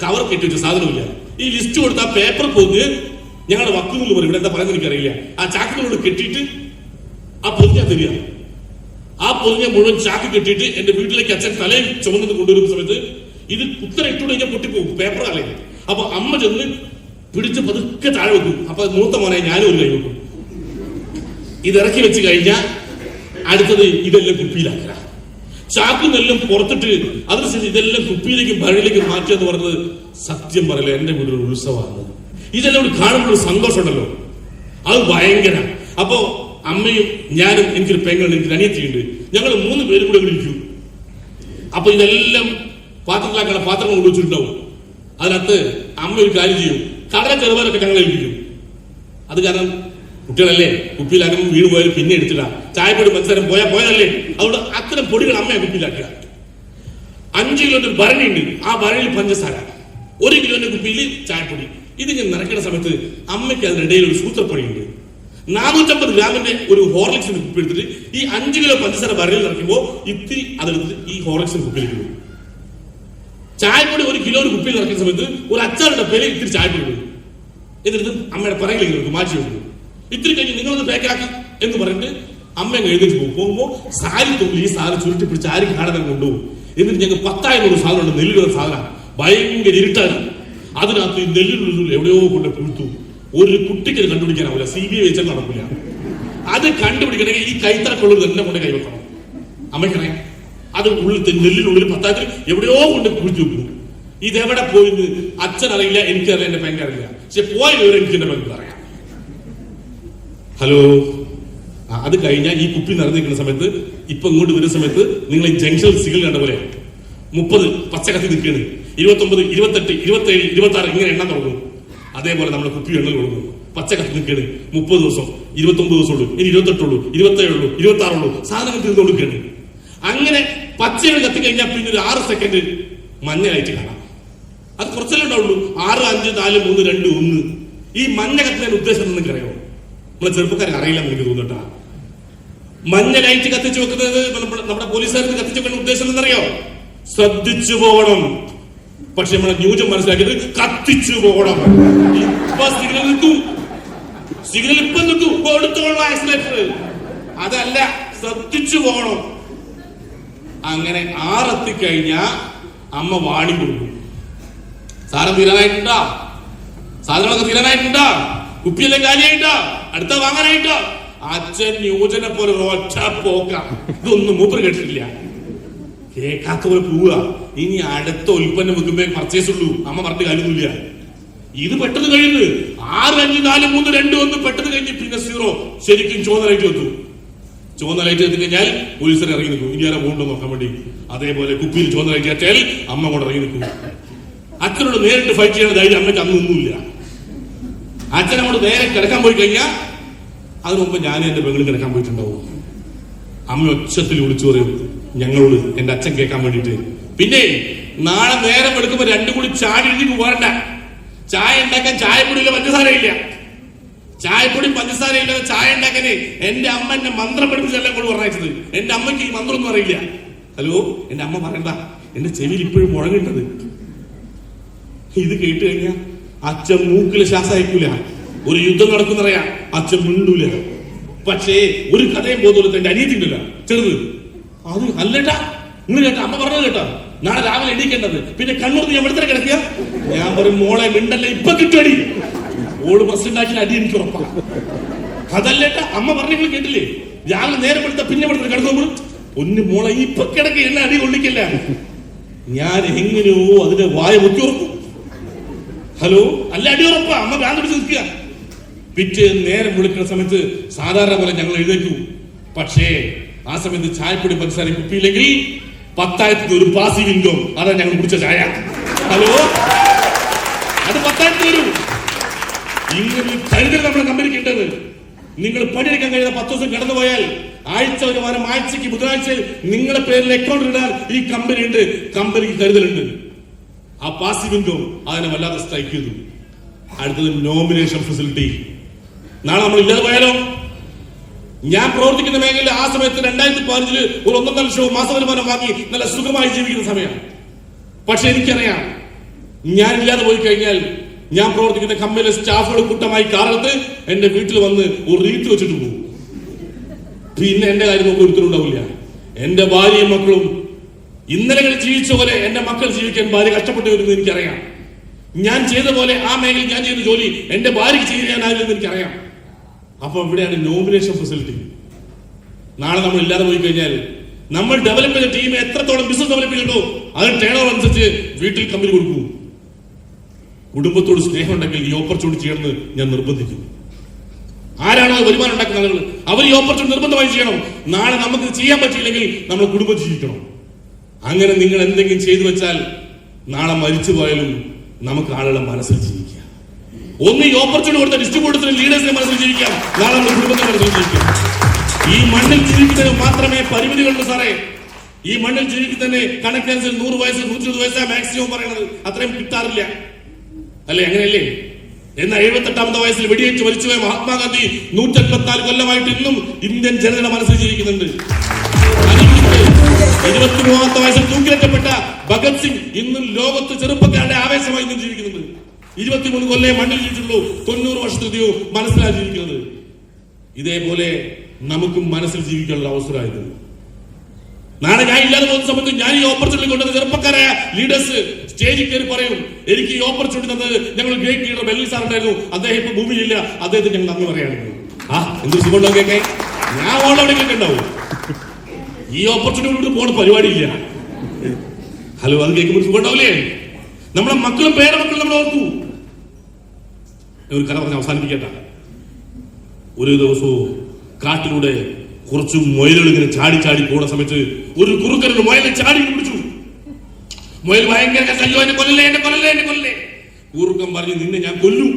കവർ കെട്ടി വെച്ച സാധനമില്ല. ഈ ലിസ്റ്റ് കൊടുത്ത പേപ്പർ പോന്ന് ഞങ്ങളുടെ വക്കുകളിൽ പറയും, ഇവിടെ എന്താ പറയുന്നത് എനിക്കറിയില്ല, ആ ചാക്കുകളോട് കെട്ടിയിട്ട് ആ പൊതിഞ്ഞാ തരിക. ആ പൊതിഞ്ഞ മുഴുവൻ ചാക്ക് കെട്ടിയിട്ട് എന്റെ വീട്ടിലേക്ക് അച്ഛൻ തലയിൽ ചുമന്നിട്ട് കൊണ്ടുവരുന്ന സമയത്ത് ഇത് കുത്തനെ ഇട്ടുകൊണ്ട് കഴിഞ്ഞാൽ പൊട്ടിപ്പോകും, പേപ്പർ അല്ലേ. അപ്പൊ അമ്മ ചെന്ന് പിടിച്ച് പതുക്കെ താഴെ വെക്കും. അപ്പൊ മൂത്ത മോനെ ഞാനും ഒരു കൈ വെക്കും. ഇതിറക്കി വെച്ച് കഴിഞ്ഞാൽ അടുത്തത് ഇതെല്ലാം കുപ്പിയിലാക്കുക. ചാക്കുന്നെല്ലാം പുറത്തിട്ട് അതിനുശേഷം ഇതെല്ലാം കുപ്പിയിലേക്കും ഭരണിലേക്കും മാറ്റുക എന്ന് പറഞ്ഞത് സത്യം പറയില്ല, എന്റെ വീട്ടിലൊരു ഉത്സവമാണ്. ഇതെല്ലാം കൂടി കാണുമ്പോൾ സന്തോഷമുണ്ടല്ലോ, അത് ഭയങ്കര. അപ്പോ അമ്മയും ഞാനും, എനിക്കൊരു പെങ്ങളുണ്ട്, എനിക്കൊരു അനിയത്തിയുണ്ട്, ഞങ്ങൾ 3 പേരും കൂടെ ഇരിക്കും. അപ്പൊ ഇതെല്ലാം പാത്രത്തിലാക്കാനുള്ള പാത്രങ്ങൾ കൊണ്ടുവച്ചിട്ടുണ്ടാവും. അതിനകത്ത് അമ്മ ഒരു കാര്യം ചെയ്യും, കടല ചെറുപാലൊക്കെ ഞങ്ങൾ ഏൽപ്പിക്കും. അത് കാരണം കുട്ടികളല്ലേ, കുപ്പിയിലാക്കുമ്പോൾ വീട് പോയാലും പിന്നെ എടുത്തിടാം. ചായപ്പൊടി മത്സരം പോയതല്ലേ, അതുകൊണ്ട് അത്തരം പൊടികൾ അമ്മയെ കുപ്പിയിലാക്കുക. 5 കിലോന്റെ ഒരു ഭരണിയുണ്ട്, ആ ഭരണിയിൽ പഞ്ചസാര, 1 കിലോന്റെ കുപ്പിയിൽ ചായപ്പൊടി. ഇതിങ്ങനെ നിറയ്ക്കുന്ന സമയത്ത് അമ്മയ്ക്ക് അതിനിടയിൽ ഒരു സൂത്രപ്പണിയുണ്ട്. 450 ഗ്രാമിന്റെ ഒരു ഹോർലിക്സിന്റെ കുപ്പി എടുത്തിട്ട് ഈ 5 കിലോ പഞ്ചസാര ഭരണിയിൽ നിറയ്ക്കുമ്പോൾ ഇത്തിരി അതെടുത്ത് ഈ ഹോർലിക്സിന്റെ കുപ്പിയിലേക്ക് ഇടും. ചായപ്പൊടി 1 കിലോ കുപ്പിയിൽ നിറയ്ക്കുന്ന സമയത്ത് ഒരു അച്ചാറിന്റെ പേര് ഇത്തിരി ചായപ്പൊടി ഇടും. എന്നിട്ട് അമ്മയുടെ പറയിലേക്ക് മാറ്റി വെക്കും. ഇത്തിരി കഴിഞ്ഞ് നിങ്ങളൊന്ന് പാക്കാക്കി എന്ന് പറഞ്ഞിട്ട് അമ്മ എഴുതിച്ച് പോകുമ്പോ സാരി തൊഴിൽ ഈ സാധനം ചുരുട്ടി പിടിച്ച് ആരും കാണാൻ കൊണ്ടുപോകും. എന്നിട്ട് ഞങ്ങൾക്ക് 10,000 സാധനമുണ്ട്, നെല്ലിലുള്ള സാധനം, ഭയങ്കര ഇരുട്ടാണ്. അതിനകത്ത് ഈ നെല്ലിനുള്ളിൽ എവിടെയോ കൊണ്ട് പുഴുത്തു. ഒരു കുട്ടിക്ക് കണ്ടുപിടിക്കാനാവില്ല, CBI വെച്ചാൽ നടക്കില്ല. അത് കണ്ടുപിടിക്കണമെങ്കിൽ ഈ കൈത്തറക്കുള്ളത് തന്നെ കൊണ്ട് കൈവെക്കണം. അമ്മയ്ക്കറിയാം, അത് ഉള്ളിൽ നെല്ലിനുള്ളിൽ 10,000 എവിടെയോ കൊണ്ട് കുഴിച്ചു വെക്കുന്നു. ഇതെവിടെ പോയിന്ന് അച്ഛനറിയില്ല, എനിക്കറിയില്ല, എന്റെ പെങ്കറിയില്ല. പക്ഷെ പോയ വിവരം എനിക്ക് എന്റെ പെങ്ക് അറിയാം. ഹലോ, അത് കഴിഞ്ഞാൽ ഈ കുപ്പി നിറഞ്ഞിരിക്കുന്ന സമയത്ത് ഇപ്പൊ ഇങ്ങോട്ട് വരുന്ന സമയത്ത് നിങ്ങൾ ഈ ജംഗ്ഷൻ സിഗ്നൽ കണ്ട പോലെ 30 പച്ച കത്തി നിൽക്കുകയാണ്, 29, 28, 27, 26 ഇങ്ങനെ എണ്ണം തുടങ്ങും. അതേപോലെ നമ്മൾ കുപ്പി എണ്ണൽ കൊടുക്കും. പച്ച കത്തി നിൽക്കുകയാണ്, 30 ദിവസം, 29 ദിവസം ഉള്ളൂ, ഇനി 28 ഉള്ളൂ, 27 ഉള്ളൂ, 26 ഉള്ളൂ, സാധനങ്ങൾ തീർന്നു കൊടുക്കുകയാണ്. അങ്ങനെ പച്ചകൾ കത്തിക്കഴിഞ്ഞാൽ പിന്നെ ഒരു 6 സെക്കൻഡ് മഞ്ഞയായിട്ട് കാണാം. അത് കുറച്ചല്ലേ ഉണ്ടാവുള്ളൂ. 6, 5, 4, 3, 2, 1. ഈ മഞ്ഞ കത്തുന്നതിന്റെ ഉദ്ദേശം നിങ്ങൾക്ക് അറിയാമോ? നമ്മളെ ചെറുപ്പക്കാർക്ക് അറിയില്ല എന്ന് എനിക്ക് തോന്നിട്ടാ. മഞ്ഞ ലൈറ്റ് കത്തിച്ചു വെക്കുന്നത് നമ്മുടെ പോലീസുകാർക്ക് കത്തിച്ചു വെക്കുന്ന ഉദ്ദേശം എന്നറിയോ? ശ്രദ്ധിച്ചു പോകണം. പക്ഷെ നമ്മളെ ന്യൂജം മനസ്സിലാക്കിയത് കത്തിച്ചു പോകണം. ഇപ്പൊ സിഗ്നൽ നിൽക്കും, സിഗ്നൽ ഇപ്പൊ നിൽക്കും, കൊടുത്തോളാം ആക്സിലേറ്റർ. അതല്ല, ശ്രദ്ധിച്ചു പോകണം. അങ്ങനെ 6 എത്തിക്കഴിഞ്ഞാ അമ്മ വാണി കൊടുക്കും. സാധനം തീരാനായിട്ടുണ്ടാ, സാധനങ്ങളൊക്കെ തീരാനായിട്ടുണ്ടാ, കുപ്പിയെല്ലാം കാലിയായിട്ടാ, അടുത്ത വാങ്ങാനായിട്ടാ. അച്ഛൻ ന്യൂജനെ പോലെ ഒറ്റ പോക്ക. ഇതൊന്നും മൂപ്പര് കേട്ടിട്ടില്ല. കേൾക്കാത്ത പോലെ പോവുക. ഇനി അടുത്ത ഉൽപ്പന്നം വെക്കുമ്പോ പർച്ചേസ് ഉള്ളൂ. അമ്മ പറഞ്ഞിട്ട് കാര്യമില്ല. ഇത് പെട്ടെന്ന് കഴിഞ്ഞ് 6, 5, 4, 3, 2, 1 പെട്ടെന്ന് കഴിഞ്ഞ് പിന്നെ 0. ശരിക്കും ചുവന്ന ലൈറ്റ് വെച്ചു. ചുവന്ന ലൈറ്റ് എത്തി കഴിഞ്ഞാൽ പോലീസിനെ ഇറങ്ങി നിൽക്കും. ഇനി ആരാ പോകണ്ടോ നോക്കാൻ വേണ്ടി. അതേപോലെ കുപ്പിയിൽ ചുവന്ന ലൈറ്റ് കയറ്റാൽ അമ്മ കൊണ്ട് ഇറങ്ങി നിൽക്കും. അച്ഛനോട് നേരിട്ട് ഫൈറ്റ് ചെയ്യുന്ന ധൈര്യം അമ്മയ്ക്ക് അന്നൊന്നുമില്ല. അച്ഛനോട് നേരെ കിടക്കാൻ പോയി കഴിഞ്ഞാൽ അതിനു മുമ്പ് ഞാനും എന്റെ പെങ്ങളും കിടക്കാൻ പോയിട്ടുണ്ടാവും. അമ്മ ഒച്ചത്തിൽ വിളിച്ചു പറയും ഞങ്ങളോട്, എന്റെ അച്ഛൻ കേൾക്കാൻ വേണ്ടിയിട്ട്. പിന്നെ നാളെ നേരം എടുക്കുമ്പോ 2 കൂടി ചാടി എഴുതിക്ക് പോരണ്ട. ചായ ഉണ്ടാക്കാൻ ചായപ്പൊടിയില്ല, പഞ്ചസാരയില്ല. ചായപ്പൊടി പഞ്ചസാര ഇല്ലാതെ ചായ ഉണ്ടാക്കാന് എന്റെ അമ്മ എന്നെ മന്ത്രം പഠിപ്പിച്ചെല്ലാം കൂടി പറഞ്ഞത്. എന്റെ അമ്മയ്ക്ക് ഈ മന്ത്രം ഒന്നും അറിയില്ല. ഹലോ, എന്റെ അമ്മ പറയണ്ട, എന്റെ ചെവിയിൽ ഇപ്പോഴും മുഴങ്ങിട്ടത്. ഇത് കേട്ട് കഴിഞ്ഞാൽ അച്ഛൻ മൂക്കില് ശ്വാസം അയക്കൂല. ഒരു യുദ്ധം നടക്കുന്നറിയാം, അച്ഛൻ മിണ്ടൂല. പക്ഷേ ഒരു കഥയും പോകുന്നത് എന്റെ അനിയത്തിണ്ടല്ല, ചെറുത്. അത് അല്ലേട്ടാ, നിങ്ങൾ കേട്ടാ, അമ്മ പറഞ്ഞത് കേട്ടാ, നാളെ രാവിലെ എണീക്കേണ്ടത്. പിന്നെ കണ്ണൂർ ഞാൻ എവിടെ കിടക്കുക. ഞാൻ പറയും മോളെ മിണ്ടല്ലേ, ഇപ്പൊ കിട്ടുമടി. ഓള് പ്രസിഡന്റാക്കി അടി എനിക്ക് ഉറപ്പാ. അതല്ലേട്ടാ, അമ്മ പറഞ്ഞ കേട്ടില്ലേ, രാവിലെ നേരം എടുത്ത പിന്നെ കിടന്നു. ഒന്ന് മോളെ ഇപ്പൊ കിടക്ക, എന്നെ അടി കൊള്ളിക്കില്ല. ഞാൻ എങ്ങനെയോ അതിന്റെ വായ മുറ്റി ഉറക്കും. ഹലോ, അല്ല അടി ഉറപ്പാ. അമ്മ ഭ്രാന്ത് പിടിച്ച് നിൽക്കുക. പിറ്റേ നേരം വിളിക്കുന്ന സമയത്ത് സാധാരണ പോലെ ഞങ്ങൾ എഴുന്നേക്കും. പക്ഷേ ആ സമയത്ത് ചായപ്പൊടി പഞ്ചസാര കുപ്പിയില്ലെങ്കിൽ 10,000 ഒരു പാസീവ് ഇൻകം. അതാ ഞങ്ങൾ കുടിച്ച ചായ. ഹലോ, അത് 10,000 വരും. ഇങ്ങനെ കരുതൽ നമ്മുടെ കമ്പനിക്ക് ഉണ്ടത്. നിങ്ങൾ പണിയെടുക്കാൻ കഴിയുന്ന 10 ദിവസം കടന്നു പോയാൽ ആഴ്ച ഒരു വാരം, ആഴ്ചക്ക് ബുധനാഴ്ചയിൽ നിങ്ങളുടെ പേരിൽ അക്കൗണ്ട് ഇടാൻ ഈ കമ്പനി ഉണ്ട്. കമ്പനിക്ക് കരുതലുണ്ട്. ആ പാസീവ് ഇൻകം അതിനെ വല്ലാതെ സ്ട്രൈക്ക് ചെയ്തു. അടുത്തത് നോമിനേഷൻ ഫെസിലിറ്റി. നാളെ നമ്മൾ ഇല്ലാതെ പോയാലോ? ഞാൻ പ്രവർത്തിക്കുന്ന മേഖലയിൽ ആ സമയത്ത് 2015 ഒരു 1.5 ലക്ഷം മാസ വരുമാനം വാങ്ങി നല്ല സുഖമായി ജീവിക്കുന്ന സമയമാണ്. പക്ഷെ എനിക്കറിയാം, ഞാൻ ഇല്ലാതെ പോയി കഴിഞ്ഞാൽ ഞാൻ പ്രവർത്തിക്കുന്ന കമ്പനിയിലെ സ്റ്റാഫുകൾ കൂട്ടമായി കാറെടുത്ത് എന്റെ വീട്ടിൽ വന്ന് ഒരു റീത്ത് വെച്ചിട്ട് പോകും. പിന്നെ എന്റെ കാര്യം നോക്കി ഒരുത്തരുണ്ടാവില്ല. എന്റെ ഭാര്യയും മക്കളും ഇന്നലെ ജീവിച്ച പോലെ എന്റെ മക്കൾ ജീവിക്കാൻ ഭാര്യ കഷ്ടപ്പെട്ടു വരുന്നത് എനിക്കറിയാം. ഞാൻ ചെയ്ത പോലെ ആ മേഖലയിൽ ഞാൻ ചെയ്ത ജോലി എന്റെ ഭാര്യയ്ക്ക് ചെയ്യാനാവില്ലെന്ന് എനിക്കറിയാം. അപ്പൊ ഇവിടെയാണ് നോമിനേഷൻ ഫെസിലിറ്റി. നാളെ നമ്മൾ ഇല്ലാതെ പോയി കഴിഞ്ഞാൽ നമ്മൾ ഡെവലപ്പ് ചെയ്ത ടീം എത്രത്തോളം ബിസിനസ് ഡെവലപ്പ് ചെയ്യുന്നുണ്ടോ അതിന് ടേൺ ഓവർ അനുസരിച്ച് വീട്ടിൽ കമ്പനി കൊടുക്കൂ. കുടുംബത്തോട് സ്നേഹം ഉണ്ടെങ്കിൽ ഈ ഓപ്പർച്യൂണിറ്റി ചെയ്യണമെന്ന് ഞാൻ നിർബന്ധിക്കും. ആരാണോ വരുമാനം ഉണ്ടാക്കുന്ന ആളുകൾ, അവർ ഈ ഓപ്പർച്യൂണിറ്റി നിർബന്ധമായി ചെയ്യണം. നാളെ നമുക്ക് ചെയ്യാൻ പറ്റിയില്ലെങ്കിൽ നമ്മൾ കുടുംബം ജീവിക്കണം. അങ്ങനെ നിങ്ങൾ എന്തെങ്കിലും ചെയ്തു വെച്ചാൽ നാളെ മരിച്ചു പോയാലും നമുക്ക് ആളുകളുടെ മനസ്സിൽ ജീവിക്കാം. ഒന്ന് ഈ ഓപ്പർച്യൂണിറ്റി കൊടുത്ത ഡിസ്ട്രിബ്യൂട്ടേഴ്സിനും ലീഡേഴ്സിനും മനസ്സിൽ ജീവിക്കാം. നാളെ നമ്മുടെ കുടുംബത്തിന്റെ മനസ്സിൽ ജീവിക്കാം. ഈ മണ്ണിൽ ജീവിക്കുന്നതിന് മാത്രമേ പരിമിതികളുള്ളൂ സാറേ. ഈ മണ്ണിൽ ജീവിക്കുന്നതിന് കണക്കനുസരിച്ച് 100 വയസ്സ് 120 വയസ്സാ മാക്സിമം പറയുന്നത്. അത്രയും കിട്ടാറില്ല അല്ലേ? അങ്ങനെയല്ലേ? എന്നാൽ 78ാമത്തെ വയസ്സിൽ വെടിയേറ്റ് മരിച്ചുപോയ മഹാത്മാഗാന്ധി 184 കൊല്ലമായിട്ട് ഇന്നും ഇന്ത്യൻ ജനതയുടെ മനസ്സിൽ ജീവിക്കുന്നുണ്ട്. 23ാമത്തെ വയസ്സിൽ തൂക്കിലേറ്റപ്പെട്ട ഭഗത് സിംഗ് ഇന്നും ലോകത്ത് ചെറുപ്പക്കാരുടെ ആവേശമായി ഇന്നും ജീവിക്കുന്നുണ്ട്. 23 കൊല്ലം മണ്ണിൽ ജീവിച്ചുള്ളൂ. 90 വർഷത്തിലെയോ മനസ്സിലാണ് ജീവിക്കുന്നത്. ഇതേപോലെ നമുക്കും മനസ്സിൽ ജീവിക്കാനുള്ള അവസരമായിരുന്നു. നാളെ ഞാൻ ഇല്ലാതെ പോകുന്ന സമയത്ത് ഞാൻ ഈ ഓപ്പർച്യൂണിറ്റി കൊണ്ടുവന്ന ചെറുപ്പക്കാരായ ലീഡേഴ്സ് സ്റ്റേജിൽ കയറി പറയും, എനിക്ക് ഈ ഓപ്പർച്യൂണിറ്റി തന്നത് ഞങ്ങൾ ഗ്രേറ്റ് ലീഡർ ബെല്ലി സാർ ഉണ്ടായിരുന്നു, അദ്ദേഹം ഇപ്പൊ ഭൂമിയിലില്ല, അദ്ദേഹത്തിന് ഞങ്ങൾ നന്ദി പറയായിരുന്നു. എന്തൊരു സുഖമുണ്ടോ കേൾക്കേ? ഞാൻ ഓൾറെഡി കേൾക്കുന്നുണ്ടാവും. ഈ ഓപ്പർച്യൂണിറ്റി പോണ പരിപാടിയില്ല. ഹലോ, അത് കേൾക്കുമ്പോൾ സുഖമുണ്ടാവില്ലേ? നമ്മളെ മക്കളും പേരമക്കളും നമ്മൾ ഓർക്കൂ. ഒരു കഥ പറഞ്ഞ് അവസാനിപ്പിക്കട്ട. ഒരു ദിവസവും കാട്ടിലൂടെ കുറച്ച് മുയലുകൾ ഇങ്ങനെ ചാടി ചാടി പോകുന്ന സമയത്ത് ഒരു കുറുക്കനോട് മുയലിനെ ചാടി പിടിച്ചു. മുയൽ ഭയങ്കര കല്ലോ, എന്നെ കൊല്ലല്ലേ, എന്നെ കൊല്ലല്ലേ, എന്നെ കൊല്ലല്ലേ. കുറുക്കൻ പറഞ്ഞു, നിന്നെ ഞാൻ കൊല്ലും,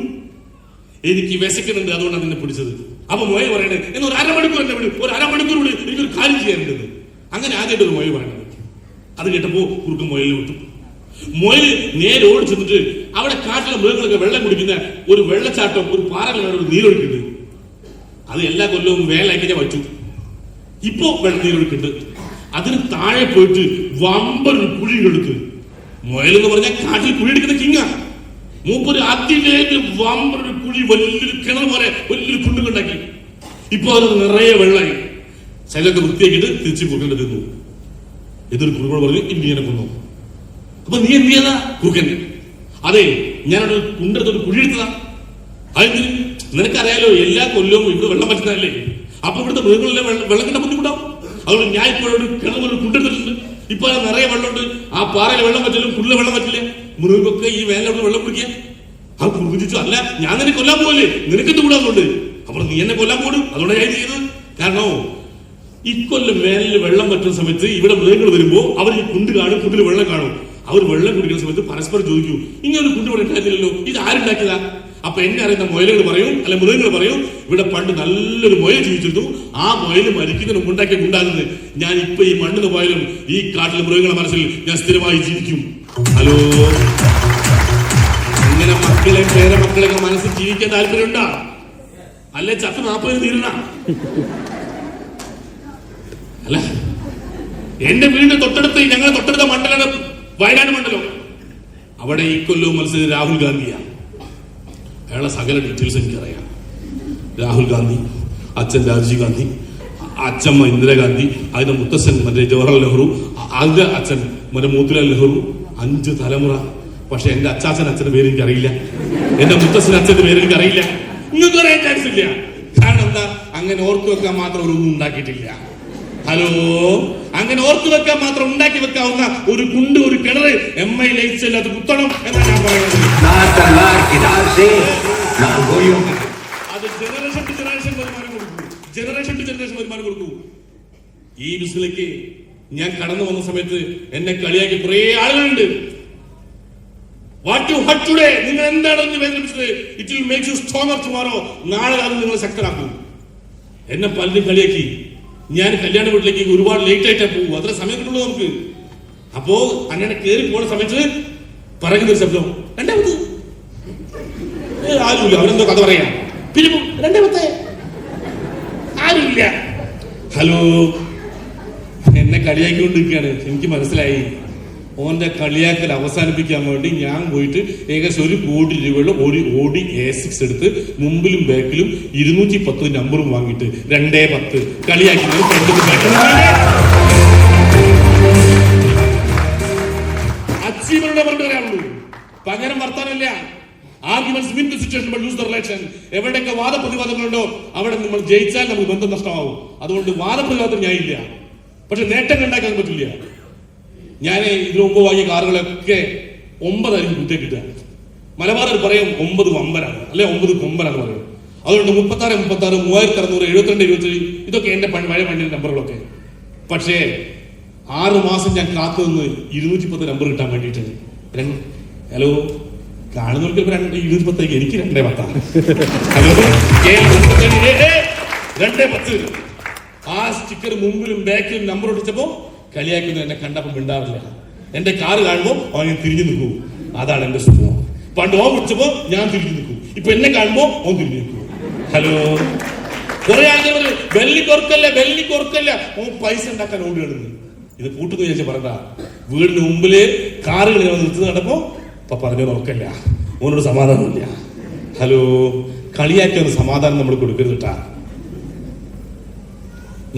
എനിക്ക് വിശക്കുന്നുണ്ട്, അതുകൊണ്ടാണ് നിന്നെ പിടിച്ചത്. അപ്പൊ മുയൽ പറയണേ, എന്ന് ഒരു അരമണിക്കൂർ എന്നെ വിടും, ഒരു അരമണിക്കൂർ എനിക്കൊരു കാര്യം ചെയ്യാനുണ്ട്. അങ്ങനെ ആദ്യമായിട്ട് ഒരു മുയൽ പറയണത്. അത് കേട്ടപ്പോ കുറുക്കൻ മുയലിനെ വിട്ടു. മുയൽ നേരെ ഓടി ചെന്നിട്ട് അവിടെ കാട്ടിലെ മൃഗങ്ങളൊക്കെ വെള്ളം കുടിക്കുന്ന ഒരു വെള്ളച്ചാട്ടം, ഒരു പാറകളുടെ ഒരു നീരൊഴുക്കുണ്ട്. അത് എല്ലാ കൊല്ലവും വേലാക്കി വച്ചു. ഇപ്പോ നീരൊഴുക്കുണ്ട്. അതിന് താഴെ പോയിട്ട് വമ്പൊരു കുഴി എടുത്ത്, മുയൽ എന്ന് പറഞ്ഞാൽ കാട്ടിൽ കുഴിയെടുക്കുന്ന കിങ്ങ, മൂപ്പൊരു അതിലേക്ക് വമ്പൊരു കുഴി, വലിയൊരു കിണർ പോലെ വലിയൊരു കുണ്ടുണ്ടാക്കി. ഇപ്പൊ അത് നിറയെ വെള്ളമായി. ശരീരത്തെ വൃത്തിയാക്കിയിട്ട് തിരിച്ചു കുറുക്കൻ്റെ തിന്നു. ഇതൊരു കുറുക്കോട് പറഞ്ഞു, ഇങ്ങനെ കൊന്നു. അപ്പൊ നീ എന്ത് ചെയ്താ? കുറുക്കൻ, അതെ ഞാനൊരു കുണ്ടെടുത്തൊരു കുഴി എടുത്തതാ. അതെന്തിന്? നിനക്കറിയാലോ എല്ലാ കൊല്ലവും ഇവിടെ വെള്ളം പറ്റുന്നതല്ലേ, അപ്പൊ ഇവിടുത്തെ മൃഗങ്ങളെല്ലാം വെള്ളം കിട്ടാൻ ബുദ്ധിമുട്ടാവും. അതുകൊണ്ട് ഞാൻ ഇപ്പോഴൊരു കിണറ് കൊണ്ടെടുത്തിട്ടുണ്ട്. ഇപ്പൊ നിറയെ വെള്ളമുണ്ട്. ആ പാറയിൽ വെള്ളം പറ്റില്ല, കുള്ളിൽ വെള്ളം പറ്റില്ല. മൃഗങ്ങൾക്ക് ഈ വേനലോട് വെള്ളം കുടിക്കുക. ആ കുടിച്ചു, അല്ല ഞാൻ നിന്നെ കൊല്ലാൻ പോകല്ലേ, നിനക്കെന്ത് കൂടാന്നുണ്ട്. അപ്പോൾ നീ എന്നെ കൊല്ലാൻ പോടും. അതുകൊണ്ട് ഞാൻ ചെയ്തത്. കാരണം ഇക്കൊല്ലം വേനലിൽ വെള്ളം പറ്റുന്ന സമയത്ത് ഇവിടെ മൃഗങ്ങൾ വരുമ്പോ അവർ ഈ കുണ്ട് കാണും, കുണ്ടിൽ വെള്ളം കാണും. അവർ വെള്ളം കുടിക്കുന്ന സമയത്ത് പരസ്പരം ചോദിക്കൂ, ഇങ്ങനെ കുണ്ട് ഇവിടെ ഉണ്ടായിരുന്നില്ലല്ലോ, ഇത് ആരുണ്ടാക്കിയതാ? അപ്പൊ എന്നെ അറിയുന്ന മുയലുകൾ പറയും, അല്ലെ മൃഗങ്ങൾ പറയും, ഇവിടെ പണ്ട് നല്ലൊരു മുയൽ ജീവിച്ചിരുന്നു, ആ മുയൽ മരിക്കുന്നതിന് ഉണ്ടാക്കി ഉണ്ടാകുന്നത് ഞാൻ ഇപ്പൊ ഈ മണ്ണിന് പോയാലും ഈ കാട്ടിലെ മൃഗങ്ങളുടെ മനസ്സിൽ ഞാൻ സ്ഥിരമായി ജീവിക്കും. ഹലോ, ഇങ്ങനെ മക്കളെ പേരമക്കളൊക്കെ മനസ്സിൽ ജീവിക്കാൻ താല്പര്യമുണ്ടാ? അല്ലെ ചത്ത് 40 തീരണ? അല്ല, എന്റെ വീടിന്റെ തൊട്ടടുത്ത്, ഞങ്ങളുടെ തൊട്ടടുത്ത മണ്ഡലമാണ് വയനാട് മണ്ഡലം. അവിടെ ഈ കൊല്ലവും മത്സരം രാഹുൽ ഗാന്ധിയാണ്. അയാളെ സകല ഡീറ്റെയിൽസ് എനിക്കറിയാം. രാഹുൽ ഗാന്ധി, അച്ഛൻ രാജീവ് ഗാന്ധി, അച്ഛമ്മ ഇന്ദിരാഗാന്ധി, അതിന്റെ മുത്തച്ഛൻ മറ്റേ ജവഹർലാൽ നെഹ്റു, അതിന്റെ അച്ഛൻ മറ്റേ മോത്തിലാൽ നെഹ്റു, 5 തലമുറ. പക്ഷെ എന്റെ അച്ഛന്റെ പേര് എനിക്കറിയില്ല, എന്റെ മുത്തച്ഛൻ അച്ഛന്റെ പേര് എനിക്കറിയില്ല. നിങ്ങൾക്ക് അറിയാൻ ചാൻസ് ഇല്ല. കാരണം എന്താ? അങ്ങനെ ഓർത്തു വെക്കാൻ മാത്രം ഒരു ഉണ്ടാക്കിയിട്ടില്ല. ഹലോ, അങ്ങനെ ഓർത്തു വെക്കാൻ മാത്രം ഉണ്ടാക്കി വെക്കാവുന്ന ഒരു കുണ്ട്, ഒരു കിണറ് MI ലയിച്ചല്ല, അത് കുത്തണം എന്നാണ് ഞാൻ പറയുന്നത്. അത് ജനറേഷൻ ടു ജനറേഷൻ വരുമാനം കൊടുക്കൂ, ജനറേഷൻ ടു ജനറേഷൻ വരുമാനം കൊടുക്കൂ. ഈ ബിസിനസ്സിലേക്ക് ഞാൻ കടന്നു വന്ന സമയത്ത് എന്നെ കളിയാക്കി കുറെ ആളുകളുണ്ട്. വാട്ട് യു ഹട്ട് ടുഡേ, നിങ്ങൾ എന്താണെന്ന് വേദനിപ്പിച്ചത്, it will make you stronger tomorrow, നാളെ അത് നിങ്ങളെ ശക്തരാക്കും. എന്നെ പലരും കളിയാക്കി. ഞാൻ കല്യാണ വീട്ടിലേക്ക് ഒരുപാട് ലേറ്റ് ആയിട്ടാ പോകും, അത്ര സമയം കിട്ടുള്ളൂ നമുക്ക്. അപ്പോ അങ്ങനെ കയറി പോണ സമയത്ത് പറയുന്നൊരു ശബ്ദം, 2 ആരുമില്ല, അവരെന്തോ കഥ പറയാം. പിന്നെ 2 ആരുമില്ല. ഹലോ, എന്നെ കളിയാക്കിക്കൊണ്ടിരിക്കുകയാണ്. എനിക്ക് മനസ്സിലായി, ഓന്റെ കളിയാക്കൽ അവസാനിപ്പിക്കാൻ വേണ്ടി ഞാൻ പോയിട്ട് ഏകദേശം 1 കോടി രൂപയുള്ള ഒരു ഓടി A6 എടുത്ത് മുമ്പിലും ബാക്കിലും 210 നമ്പറും വാങ്ങിയിട്ട് 210 കളിയാക്കി അച്ചീവറുടെ പറഞ്ഞു പറയാനുള്ളൂ. പകരം വർത്താനമില്ല. Arguments win the situation but lose the relation. എവിടെയൊക്കെ വാദപ്രതിവാദങ്ങളുണ്ടോ അവിടെ നമ്മൾ ജയിച്ചാൽ നമുക്ക് ബന്ധം നഷ്ടമാവും. അതുകൊണ്ട് വാദപ്രതിവാദം ഞാൻ ഇല്ല, പക്ഷെ നേട്ടങ്ങൾ ഉണ്ടാക്കാൻ പറ്റില്ല. ഞാൻ ഇതിനു മുമ്പ് വാങ്ങിയ കാറുകളൊക്കെ 9 ആയിരിക്കും കുത്തിയിട്ടിട്ട്. മലബാറിൽ പറയും 9 വമ്പനാണ്, അല്ലെ 9 കൊമ്പനാണ് പറയും. അതുകൊണ്ട് 36, 36, 36, 72, 27 ഇതൊക്കെ എന്റെ പഴയ വണ്ടിയുടെ നമ്പറുകളൊക്കെ. പക്ഷേ 6 മാസം ഞാൻ കാത്തു നിന്ന് 210 നമ്പർ കിട്ടാൻ വേണ്ടിയിട്ട്. ഹലോ, കാണുന്നവർക്ക് 210, എനിക്ക് 210. ഹലോ, 210 ആ സ്റ്റിക്കർ മുമ്പിലും ബാക്കിലും നമ്പർ ഒട്ടിച്ചപ്പോ കളിയാക്കുന്നത് എന്നെ കണ്ടപ്പോൾ മിണ്ടാറില്ല. എന്റെ കാറ് കാണുമ്പോൾ അവൻ തിരിഞ്ഞു നിൽക്കൂ. അതാണ് എന്റെ സ്വഭാവം. പണ്ട് ഓൻ വിളിച്ചപ്പോ ഞാൻ തിരിഞ്ഞു നിൽക്കൂ, ഇപ്പൊ എന്നെ കാണുമ്പോ ഓൻ തിരിഞ്ഞു നിൽക്കൂ. ഹലോ, കുറെ ആളുകൾ വെള്ളിക്കൊർക്കല്ല ഓൻ പൈസ ഉണ്ടാക്കാൻ ഓടുകയാണ്. ഇത് കൂട്ടുന്നു ചോദിച്ചാൽ പറഞ്ഞ വീടിന് മുമ്പില് കാറുകൾ നിർത്തുന്ന കണ്ടപ്പോ ഇപ്പൊ പറഞ്ഞത് ഉറക്കല്ല, ഓനോട് സമാധാനമില്ല. ഹലോ, കളിയാക്കിയ സമാധാനം നമ്മൾ കൊടുക്കരുത് കേട്ടാ.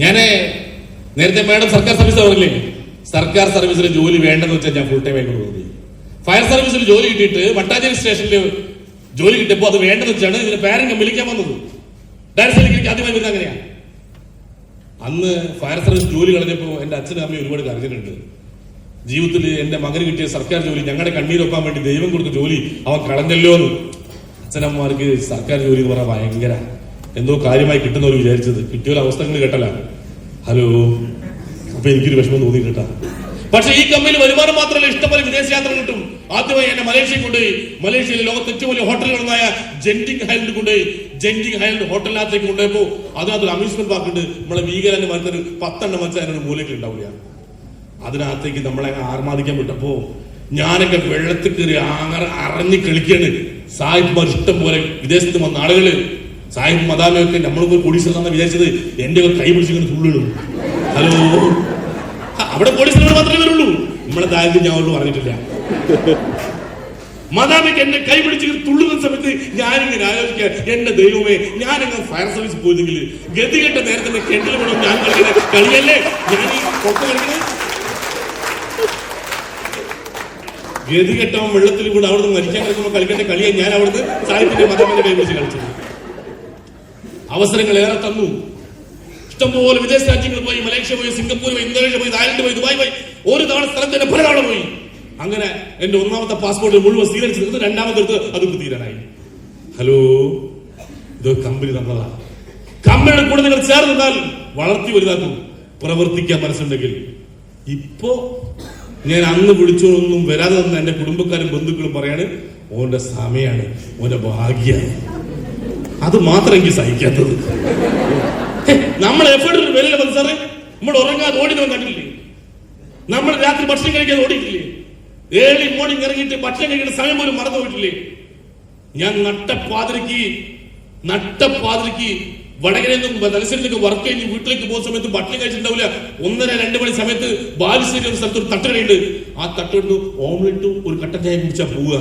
ഞാന് നേരത്തെ മാഡം സർക്കാർ സർവീസ് പറഞ്ഞില്ലേ, സർക്കാർ സർവീസിൽ ജോലി വേണ്ടെന്ന് വെച്ചാൽ ഞാൻ ഫുൾ ടൈം ആയിട്ട് തോന്നി. ഫയർ സർവീസിൽ ജോലി കിട്ടിയിട്ട് വട്ടാഞ്ചേരി സ്റ്റേഷനിൽ ജോലി കിട്ടിയപ്പോൾ അത് വേണ്ടെന്ന് വെച്ചാണ് ഇതിന്റെ പേരൻ വിളിക്കാൻ വന്നത്. ഡയറക്ടറിലേക്ക് ആദ്യമായി വരുന്നത് അങ്ങനെയാണ്. അന്ന് ഫയർ സർവീസ് ജോലി കളഞ്ഞപ്പോൾ എന്റെ അച്ഛനും അമ്മയും ഒരുപാട് കരഞ്ഞിട്ടുണ്ട്. ജീവിതത്തിൽ എന്റെ മകന് കിട്ടിയ സർക്കാർ ജോലി, ഞങ്ങളുടെ കണ്ണീരൊപ്പാൻ വേണ്ടി ദൈവം കൊടുത്ത ജോലി അവൻ കളഞ്ഞല്ലോ എന്ന്. അച്ഛനമ്മമാർക്ക് സർക്കാർ ജോലി എന്ന് പറഞ്ഞാൽ ഭയങ്കര എന്തോ കാര്യമായി കിട്ടുന്നവർ വിചാരിച്ചത്, കിട്ടിയ അവസ്ഥകൾ കേട്ടലാണ്. ഹലോ, അപ്പൊ എനിക്കൊരു വിഷമം തോന്നിയിട്ടാ. പക്ഷെ ഈ കമ്പനിയിൽ വരുമാനം മാത്രമല്ല, ഇഷ്ടംപോലെ വിദേശയാത്ര കിട്ടും. ആദ്യമായി എന്നെ മലേഷ്യയിൽ കൊണ്ടുപോയി. മലേഷ്യയിലെ ലോകത്തെ ഏറ്റവും വലിയ ഹോട്ടലുകളായ ജെന്റിങ് ഹൈലൻഡ് കൊണ്ടുപോയി. ജെന്റിങ് ഹൈലൻഡ് ഹോട്ടലിനകത്തേക്ക് കൊണ്ടുപോയപ്പോ അതിനകത്തൊരു അമ്യൂസ്മെന്റ് പാർക്ക് ഉണ്ട്. നമ്മളെ വീഗലാൻഡ് മരത്തൊരു 10 എണ്ണം വെച്ചാൽ അതിനൊരു മൂലയ്ക്ക് ഉണ്ടാവില്ല. അതിനകത്തേക്ക് നമ്മളെ ആർമാദിക്കാൻ വിട്ടപ്പോ ഞാനൊക്കെ വെള്ളത്തിൽ കയറി അറിഞ്ഞ് കളിക്കാണ്. സാഹിബ്മാർ ഇഷ്ടം പോലെ വിദേശത്ത് വന്ന ആളുകള്, സാഹിബ് മദാമയൊക്കെ നമ്മളിപ്പോ പോലീസിലാണെന്ന് വിചാരിച്ചത് എന്റെ കൈ പിടിച്ചിങ്ങനെ തുള്ളിടും. ഹലോ, അവിടെ പോലീസിനോട് മാത്രമേ വരുള്ളൂ, നമ്മളെ ദാരിദ്ര്യം ഞാൻ ഒന്നും പറഞ്ഞിട്ടില്ല. മദാമയ്ക്ക് എന്നെ കൈ പിടിച്ച് തുള്ളുന്ന സമയത്ത് ഞാനിങ്ങനെ ആലോചിക്കുക, എന്റെ ദൈവമേ, ഞാനങ്ങ് ഫയർ സർവീസ് പോയതെങ്കിൽ ഗതികെട്ട നേരത്തെ കെണ്ടൽ വേണം ഞാൻ കളിക്കുന്ന കളിയല്ലേ ഞാൻ ഈ കൊക്ക കളിക്കുന്നത്. ഗതികെട്ടവൻ വെള്ളത്തിൽ കൂടെ അവിടുന്ന് മരിക്കാൻ കളിക്കുമ്പോൾ കളിക്കേണ്ട കളിയെ ഞാൻ അവിടുന്ന് സാഹിബിന്റെ മദാമയുടെ കൈ പിടിച്ച് കളിച്ചത്. അവസരങ്ങൾ ഏറെ തന്നു. ഇഷ്ടംപോലെ വിദേശ രാജ്യങ്ങൾ പോയി, മലേഷ്യ പോയി, സിംഗപ്പൂർ പോയി, ഇന്തോനേഷ്യ പോയി, തായ്ലൻഡ് പോയി, ദുബായ് പോയി, ഒരു തവണ സ്ഥലത്ത് തന്നെ പല തവണ പോയി. അങ്ങനെ എന്റെ ഒന്നാമത്തെ പാസ്പോർട്ട് മുഴുവൻ സ്വീകരിച്ചു തീർത്ത്, രണ്ടാമത്തെ അതൊക്കെ തീരാനായി. ഹലോ, ഇത് കമ്പനി തന്നതാ. കമ്പനിയുടെ കൂടെ നിങ്ങൾ ചേർന്ന് നിന്നാൽ വളർത്തി വലുതാക്കും, പ്രവർത്തിക്കാൻ മനസ്സുണ്ടെങ്കിൽ. ഇപ്പോ ഞാൻ അന്ന് വിളിച്ചോളൊന്നും വരാതെ തന്നെ എന്റെ കുടുംബക്കാരും ബന്ധുക്കളും പറയാണ്, ഓന്റെ സമയാണ്, ഓന്റെ ഭാഗ്യാണ്. അത് മാത്രം എനിക്ക് സഹിക്കാത്തത്. നമ്മൾ എഫേർട്ട് വിലയില്ല സാറേ. നമ്മൾ ഉറങ്ങാതെ ഓടി കണ്ടില്ലേ? നമ്മൾ രാത്രി ഭക്ഷണം കഴിക്കാതെ ഓടിയിട്ടില്ലേ? ഏർലി മോർണിംഗ് ഇറങ്ങിയിട്ട് ഭക്ഷണം കഴിക്കുന്ന സമയം പോലും മറന്നു പോയിട്ടില്ലേ? ഞാൻ നട്ടപ്പാതിരക്ക് വടകരയിൽ നിന്നും തലശ്ശേരിയിലേക്ക് വർക്ക് കഴിഞ്ഞ് വീട്ടിലേക്ക് പോകുന്ന സമയത്ത് ഭക്ഷണം കഴിച്ചിട്ടുണ്ടാവില്ല. 1-2 മണി സമയത്ത് ബാലുശ്ശേരി എന്ന സ്ഥലത്ത് ഒരു തട്ടുകടയുണ്ട്. ആ തട്ടുകടന്ന് ഓംലെറ്റും ഒരു കട്ടൻ ചായ കുടിച്ചാ പോവുക.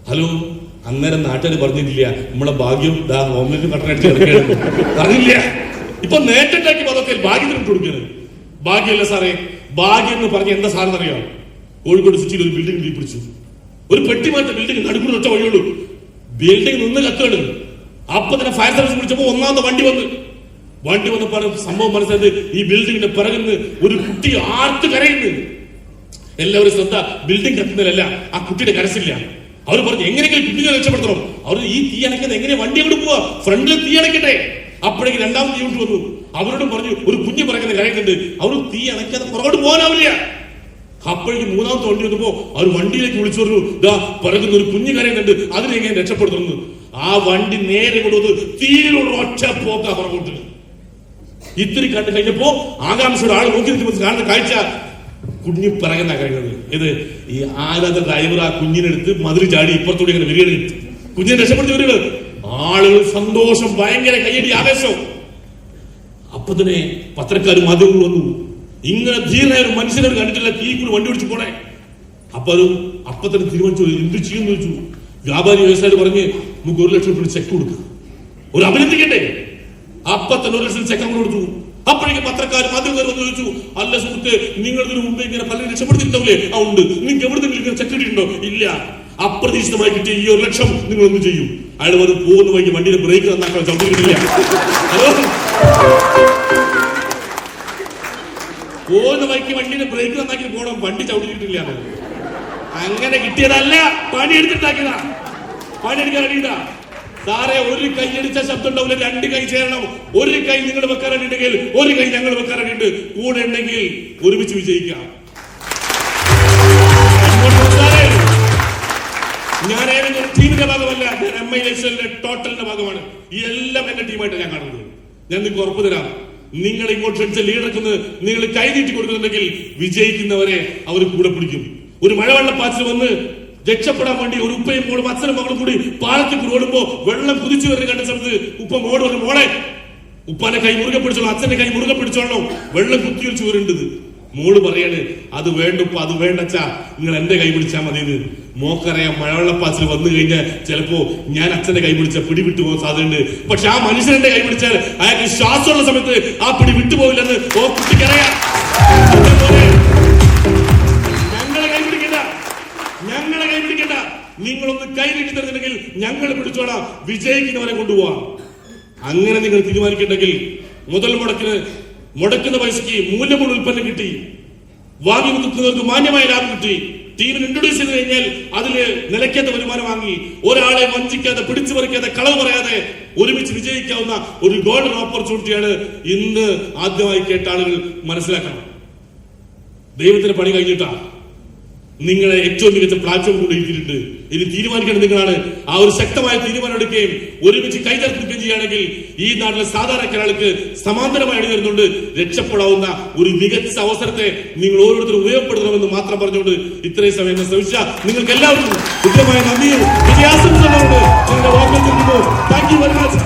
ഹലോ, അന്നേരം നാട്ടുകാർ പറഞ്ഞിട്ടില്ല നമ്മളെ ഭാഗ്യം ഓംലെറ്റും കട്ടൻ അടിച്ച് പറഞ്ഞില്ല. ഇപ്പൊ നേട്ടിട്ടാക്കി അതൊക്കെ ഭാഗ്യത്തിന് ഇട്ട് കൊടുക്കുന്നത്. ഭാഗ്യമല്ല സാറേ, ഭാഗ്യം എന്ന് പറഞ്ഞ എന്താ സാറെന്ന് അറിയാം? കോഴിക്കോട് സിറ്റിയിൽ ഒരു ബിൽഡിംഗ് തീ പിടിച്ചു. ഒരു പെട്ടിമാറ്റ ബിൽഡിംഗ് നടുക്കൂടെ ഒറ്റ വഴിയുള്ളൂ. ബിൽഡിംഗ് നിന്ന് കത്തുകയാണ്. അപ്പൊ തന്നെ ഫയർ സർവീസ് വിളിച്ചപ്പോ ഒന്നാമത്തെ വണ്ടി വന്നപ്പോൾ സംഭവം മനസ്സിലായത് ഈ ബിൽഡിങ്ങിന്റെ പിറകുന്ന് ഒരു കുട്ടി ആർത്ത് കരയുന്നു. എല്ലാവരും ശ്രദ്ധ ബിൽഡിംഗ് കത്തുന്നതിലല്ല, ആ കുട്ടിയുടെ കരച്ചില്ല. അവർ പറഞ്ഞു എങ്ങനെയെങ്കിലും കുട്ടികളെ രക്ഷപ്പെടുത്തണം. അവർ ഈ തീ അണയ്ക്കുന്നത് എങ്ങനെ, വണ്ടി അങ്ങോട്ട് പോവാ, ഫ്രണ്ടിൽ തീ അണയ്ക്കട്ടെ. അപ്പോഴേക്ക് രണ്ടാമത് യൂണിറ്റ് വന്നു. അവരോടും പറഞ്ഞു ഒരു കുഞ്ഞ് പറയുന്നത് കരയുന്നുണ്ട്, അവർ തീ അണയ്ക്കാതെ പുറകോട്ട് പോകാനാവില്ല. അപ്പോഴേക്ക് മൂന്നാമത്തെ വണ്ടി വന്നപ്പോ അവർ വണ്ടിയിലേക്ക് വിളിച്ചു പറഞ്ഞു, പിറകുന്ന ഒരു കുഞ്ഞ് കരയുന്നുണ്ട്, അതിനെ എങ്ങനെ രക്ഷപ്പെടുത്തുന്നു. ആ വണ്ടി നേരെ കൊണ്ടുവന്ന് തീയിലൂടെ ഒറ്റ പോക്കാ പുറകോട്ട്. ഇത്തിരി കണ്ടു കഴിഞ്ഞപ്പോ ആകാംക്ഷയുടെ ആൾ നോക്കി നിൽക്കുമ്പോൾ കാണുന്ന കാഴ്ച കുഞ്ഞ് പിറകുന്ന കഴിയുന്നത്. ഇത് ഈ ആരാധ ഡ്രൈവർ ആ കുഞ്ഞിനെടുത്ത് മതിൽ ചാടി ഇപ്പുറത്തോടെ ഇങ്ങനെ വരികയാണ്. കുഞ്ഞിനെ രക്ഷപ്പെടുത്തി വരികയാണ്. ആളുകൾ സന്തോഷം, ഭയങ്കര കയ്യടി, ആവേശം. അപ്പൊ തന്നെ പത്രക്കാരും മാധ്യമങ്ങൾ വന്നു. ഇങ്ങനെ ധീരനായ ഒരു മനുഷ്യനെ കണ്ടിട്ടില്ല, തീ കൂടി വണ്ടി ഓടിച്ചു പോണേ. അപ്പൊ തന്നെ തീരുമാനിച്ചു എന്ത് ചെയ്യുമെന്ന് ചോദിച്ചു. വ്യാപാരി വ്യവസായി പറഞ്ഞ് നമുക്ക് 1 ലക്ഷം രൂപ ചെക്ക് കൊടുക്കാം, ഒരു അഭിനന്ദിക്കട്ടെ. അപ്പൊ തന്നെ 1 ലക്ഷം ചെക്ക് അങ്ങ് കൊടുത്തു. അപ്പോഴേക്കും പത്രക്കാരും മാധ്യമക്കാർ വന്ന് ചോദിച്ചു, അല്ല സുഹൃത്ത്, നിങ്ങൾ ഇതിനു മുമ്പ് ഇങ്ങനെ പലരും രക്ഷപ്പെടുത്തിയിട്ടുണ്ടാവില്ലേ? ആ ഉണ്ട്. നിങ്ങൾക്ക് എവിടെന്നെങ്കിലും ഇങ്ങനെ ചെക്ക് കിട്ടിയിട്ടുണ്ടോ? ഇല്ല. അപ്രതീക്ഷിതമായി കിട്ടിയ ഈ 1 ലക്ഷം നിങ്ങൾ എന്ത് ചെയ്യും? അയാൾ വന്ന് പോകുന്ന വഴിക്ക് വണ്ടിയുടെ ബ്രേക്ക് നന്നാക്കാൻ ചവിട്ടിയിട്ടില്ല. ഹലോ, പോകുന്ന വഴിക്ക് വണ്ടിയുടെ ബ്രേക്ക് നന്നാക്കി പോകണം, വണ്ടി ചവിട്ടിയിട്ടില്ല. അങ്ങനെ കിട്ടിയതല്ല, പണിയെടുത്തിട്ടാക്കിയതാ. പണിയെടുക്കാൻ അറിയില്ല സാറേ. ഒരു കൈ അടിച്ച ശബ്ദം ഉണ്ടാവില്ല, 2 കൈ ചേരണം. ഒരു കൈ നിങ്ങൾ വെക്കാറുണ്ടെങ്കിൽ ഒരു കൈ ഞങ്ങൾ വെക്കാറുണ്ട്. കൂടെ ഉണ്ടെങ്കിൽ ഒരുമിച്ച് വിജയിക്കാം. ഞാൻ ഏതെങ്കിലും ടീമിന്റെ ഭാഗമല്ല, ഞാൻ MILSന്റെ ടോട്ടലിന്റെ ഭാഗമാണ്. ഈ എല്ലാം എന്റെ ടീമായിട്ട് ഞാൻ കാണുന്നത്. ഞാൻ നിങ്ങൾക്ക് ഉറപ്പ് തരാം, നിങ്ങൾ ഇങ്ങോട്ട് ക്ഷണിച്ച ലീഡർക്ക് നിങ്ങൾ കൈനീട്ടി കൊടുക്കുന്നുണ്ടെങ്കിൽ വിജയിക്കുന്നവരെ അവർ കൂടെ പിടിക്കും. ഒരു മഴവെള്ളപ്പാച്ചിൽ വന്ന് രക്ഷപ്പെടാൻ വേണ്ടി ഒരു ഉപ്പയും മോളും അച്ഛനും മകളും കൂടി പാലത്തിൽ കൂടി ഓടുമ്പോ വെള്ളം കുതിച്ചു വരുന്ന കണ്ട സമയത്ത് ഉപ്പ മോട് പറഞ്ഞു, മോളെ ഉപ്പാന്റെ കൈ മുറുകെ പിടിച്ചോളൂ, അച്ഛന്റെ കൈ മുറുകെ പിടിച്ചോളണം, വെള്ളം കുത്തിയൊലിച്ചു വരുന്നുണ്ട്. മോള് പറയാണ്, അത് വേണ്ടുപ്പ, അത് വേണ്ടച്ചാ, നിങ്ങൾ എന്റെ കൈ പിടിച്ചാൽ മതി. മോക്കറിയാം മഴവെള്ളപ്പാച്ചിൽ വന്നു കഴിഞ്ഞാൽ ചിലപ്പോ ഞാൻ അച്ഛന്റെ കൈ പിടിച്ച പിടി വിട്ടുപോകാൻ സാധ്യതയുണ്ട്. പക്ഷെ ആ മനുഷ്യന്റെ കൈ പിടിച്ചാൽ അയാൾക്ക് ശ്വാസമുള്ള സമയത്ത് ആ പിടി വിട്ടുപോകില്ലെന്ന് ഓ കുട്ടിക്കറിയാം. ഞങ്ങളെ കൈ പിടിക്കണ്ട, നിങ്ങളൊന്ന് കൈ നീട്ടി തരുന്നുണ്ടെങ്കിൽ ഞങ്ങൾ പിടിച്ചോളാം, വിജയിക്കുന്നവരെ കൊണ്ടുപോവാം. അങ്ങനെ നിങ്ങൾ തീരുമാനിക്കുന്നുണ്ടെങ്കിൽ മുതൽ മുടക്കുന്ന പൈസക്ക് മൂല്യമുള്ള ഉൽപ്പന്നം കിട്ടി, വാങ്ങി നിൽക്കുന്നവർക്ക് മാന്യമായ ലാഭം കിട്ടി, ടീമിന് ഇൻട്രൊഡ്യൂസ് ചെയ്ത് കഴിഞ്ഞാൽ അതില് നിലയ്ക്കാത്ത വരുമാനം വാങ്ങി, ഒരാളെ വഞ്ചിക്കാതെ പിടിച്ചു പറിക്കാതെ കളവ് പറയാതെ ഒരുമിച്ച് വിജയിക്കാവുന്ന ഒരു ഗോൾഡൻ ഓപ്പർച്യൂണിറ്റിയാണ് ഇന്ന് ആദ്യമായി കേട്ട ആളുകൾ മനസ്സിലാക്കണം. ദൈവത്തിന് പണി കഴിഞ്ഞിട്ടാ നിങ്ങളെ ഏറ്റവും മികച്ച പ്ലാറ്റ്ഫോം കൊണ്ടിരിക്കുന്നുണ്ട്. ഇനി തീരുമാനിക്കേണ്ടത് നിങ്ങളാണ്. ആ ഒരു ശക്തമായ തീരുമാനം എടുക്കുകയും ഒരുമിച്ച് കൈതർക്കുകയും ചെയ്യുകയാണെങ്കിൽ ഈ നാട്ടിലെ സാധാരണക്കാർക്ക് സമാന്തരമായി അണിനിരുന്നുകൊണ്ട് രക്ഷപ്പെടാവുന്ന ഒരു മികച്ച അവസരത്തെ നിങ്ങൾ ഓരോരുത്തരും ഉപയോഗപ്പെടുത്തണമെന്ന് മാത്രം പറഞ്ഞുകൊണ്ട് ഇത്രയും സമയം ശ്രമിച്ച നിങ്ങൾക്ക് എല്ലാവർക്കും കൃത്യമായ നന്ദിയും വിജയാശംസകളുണ്ട്. Thank you very much.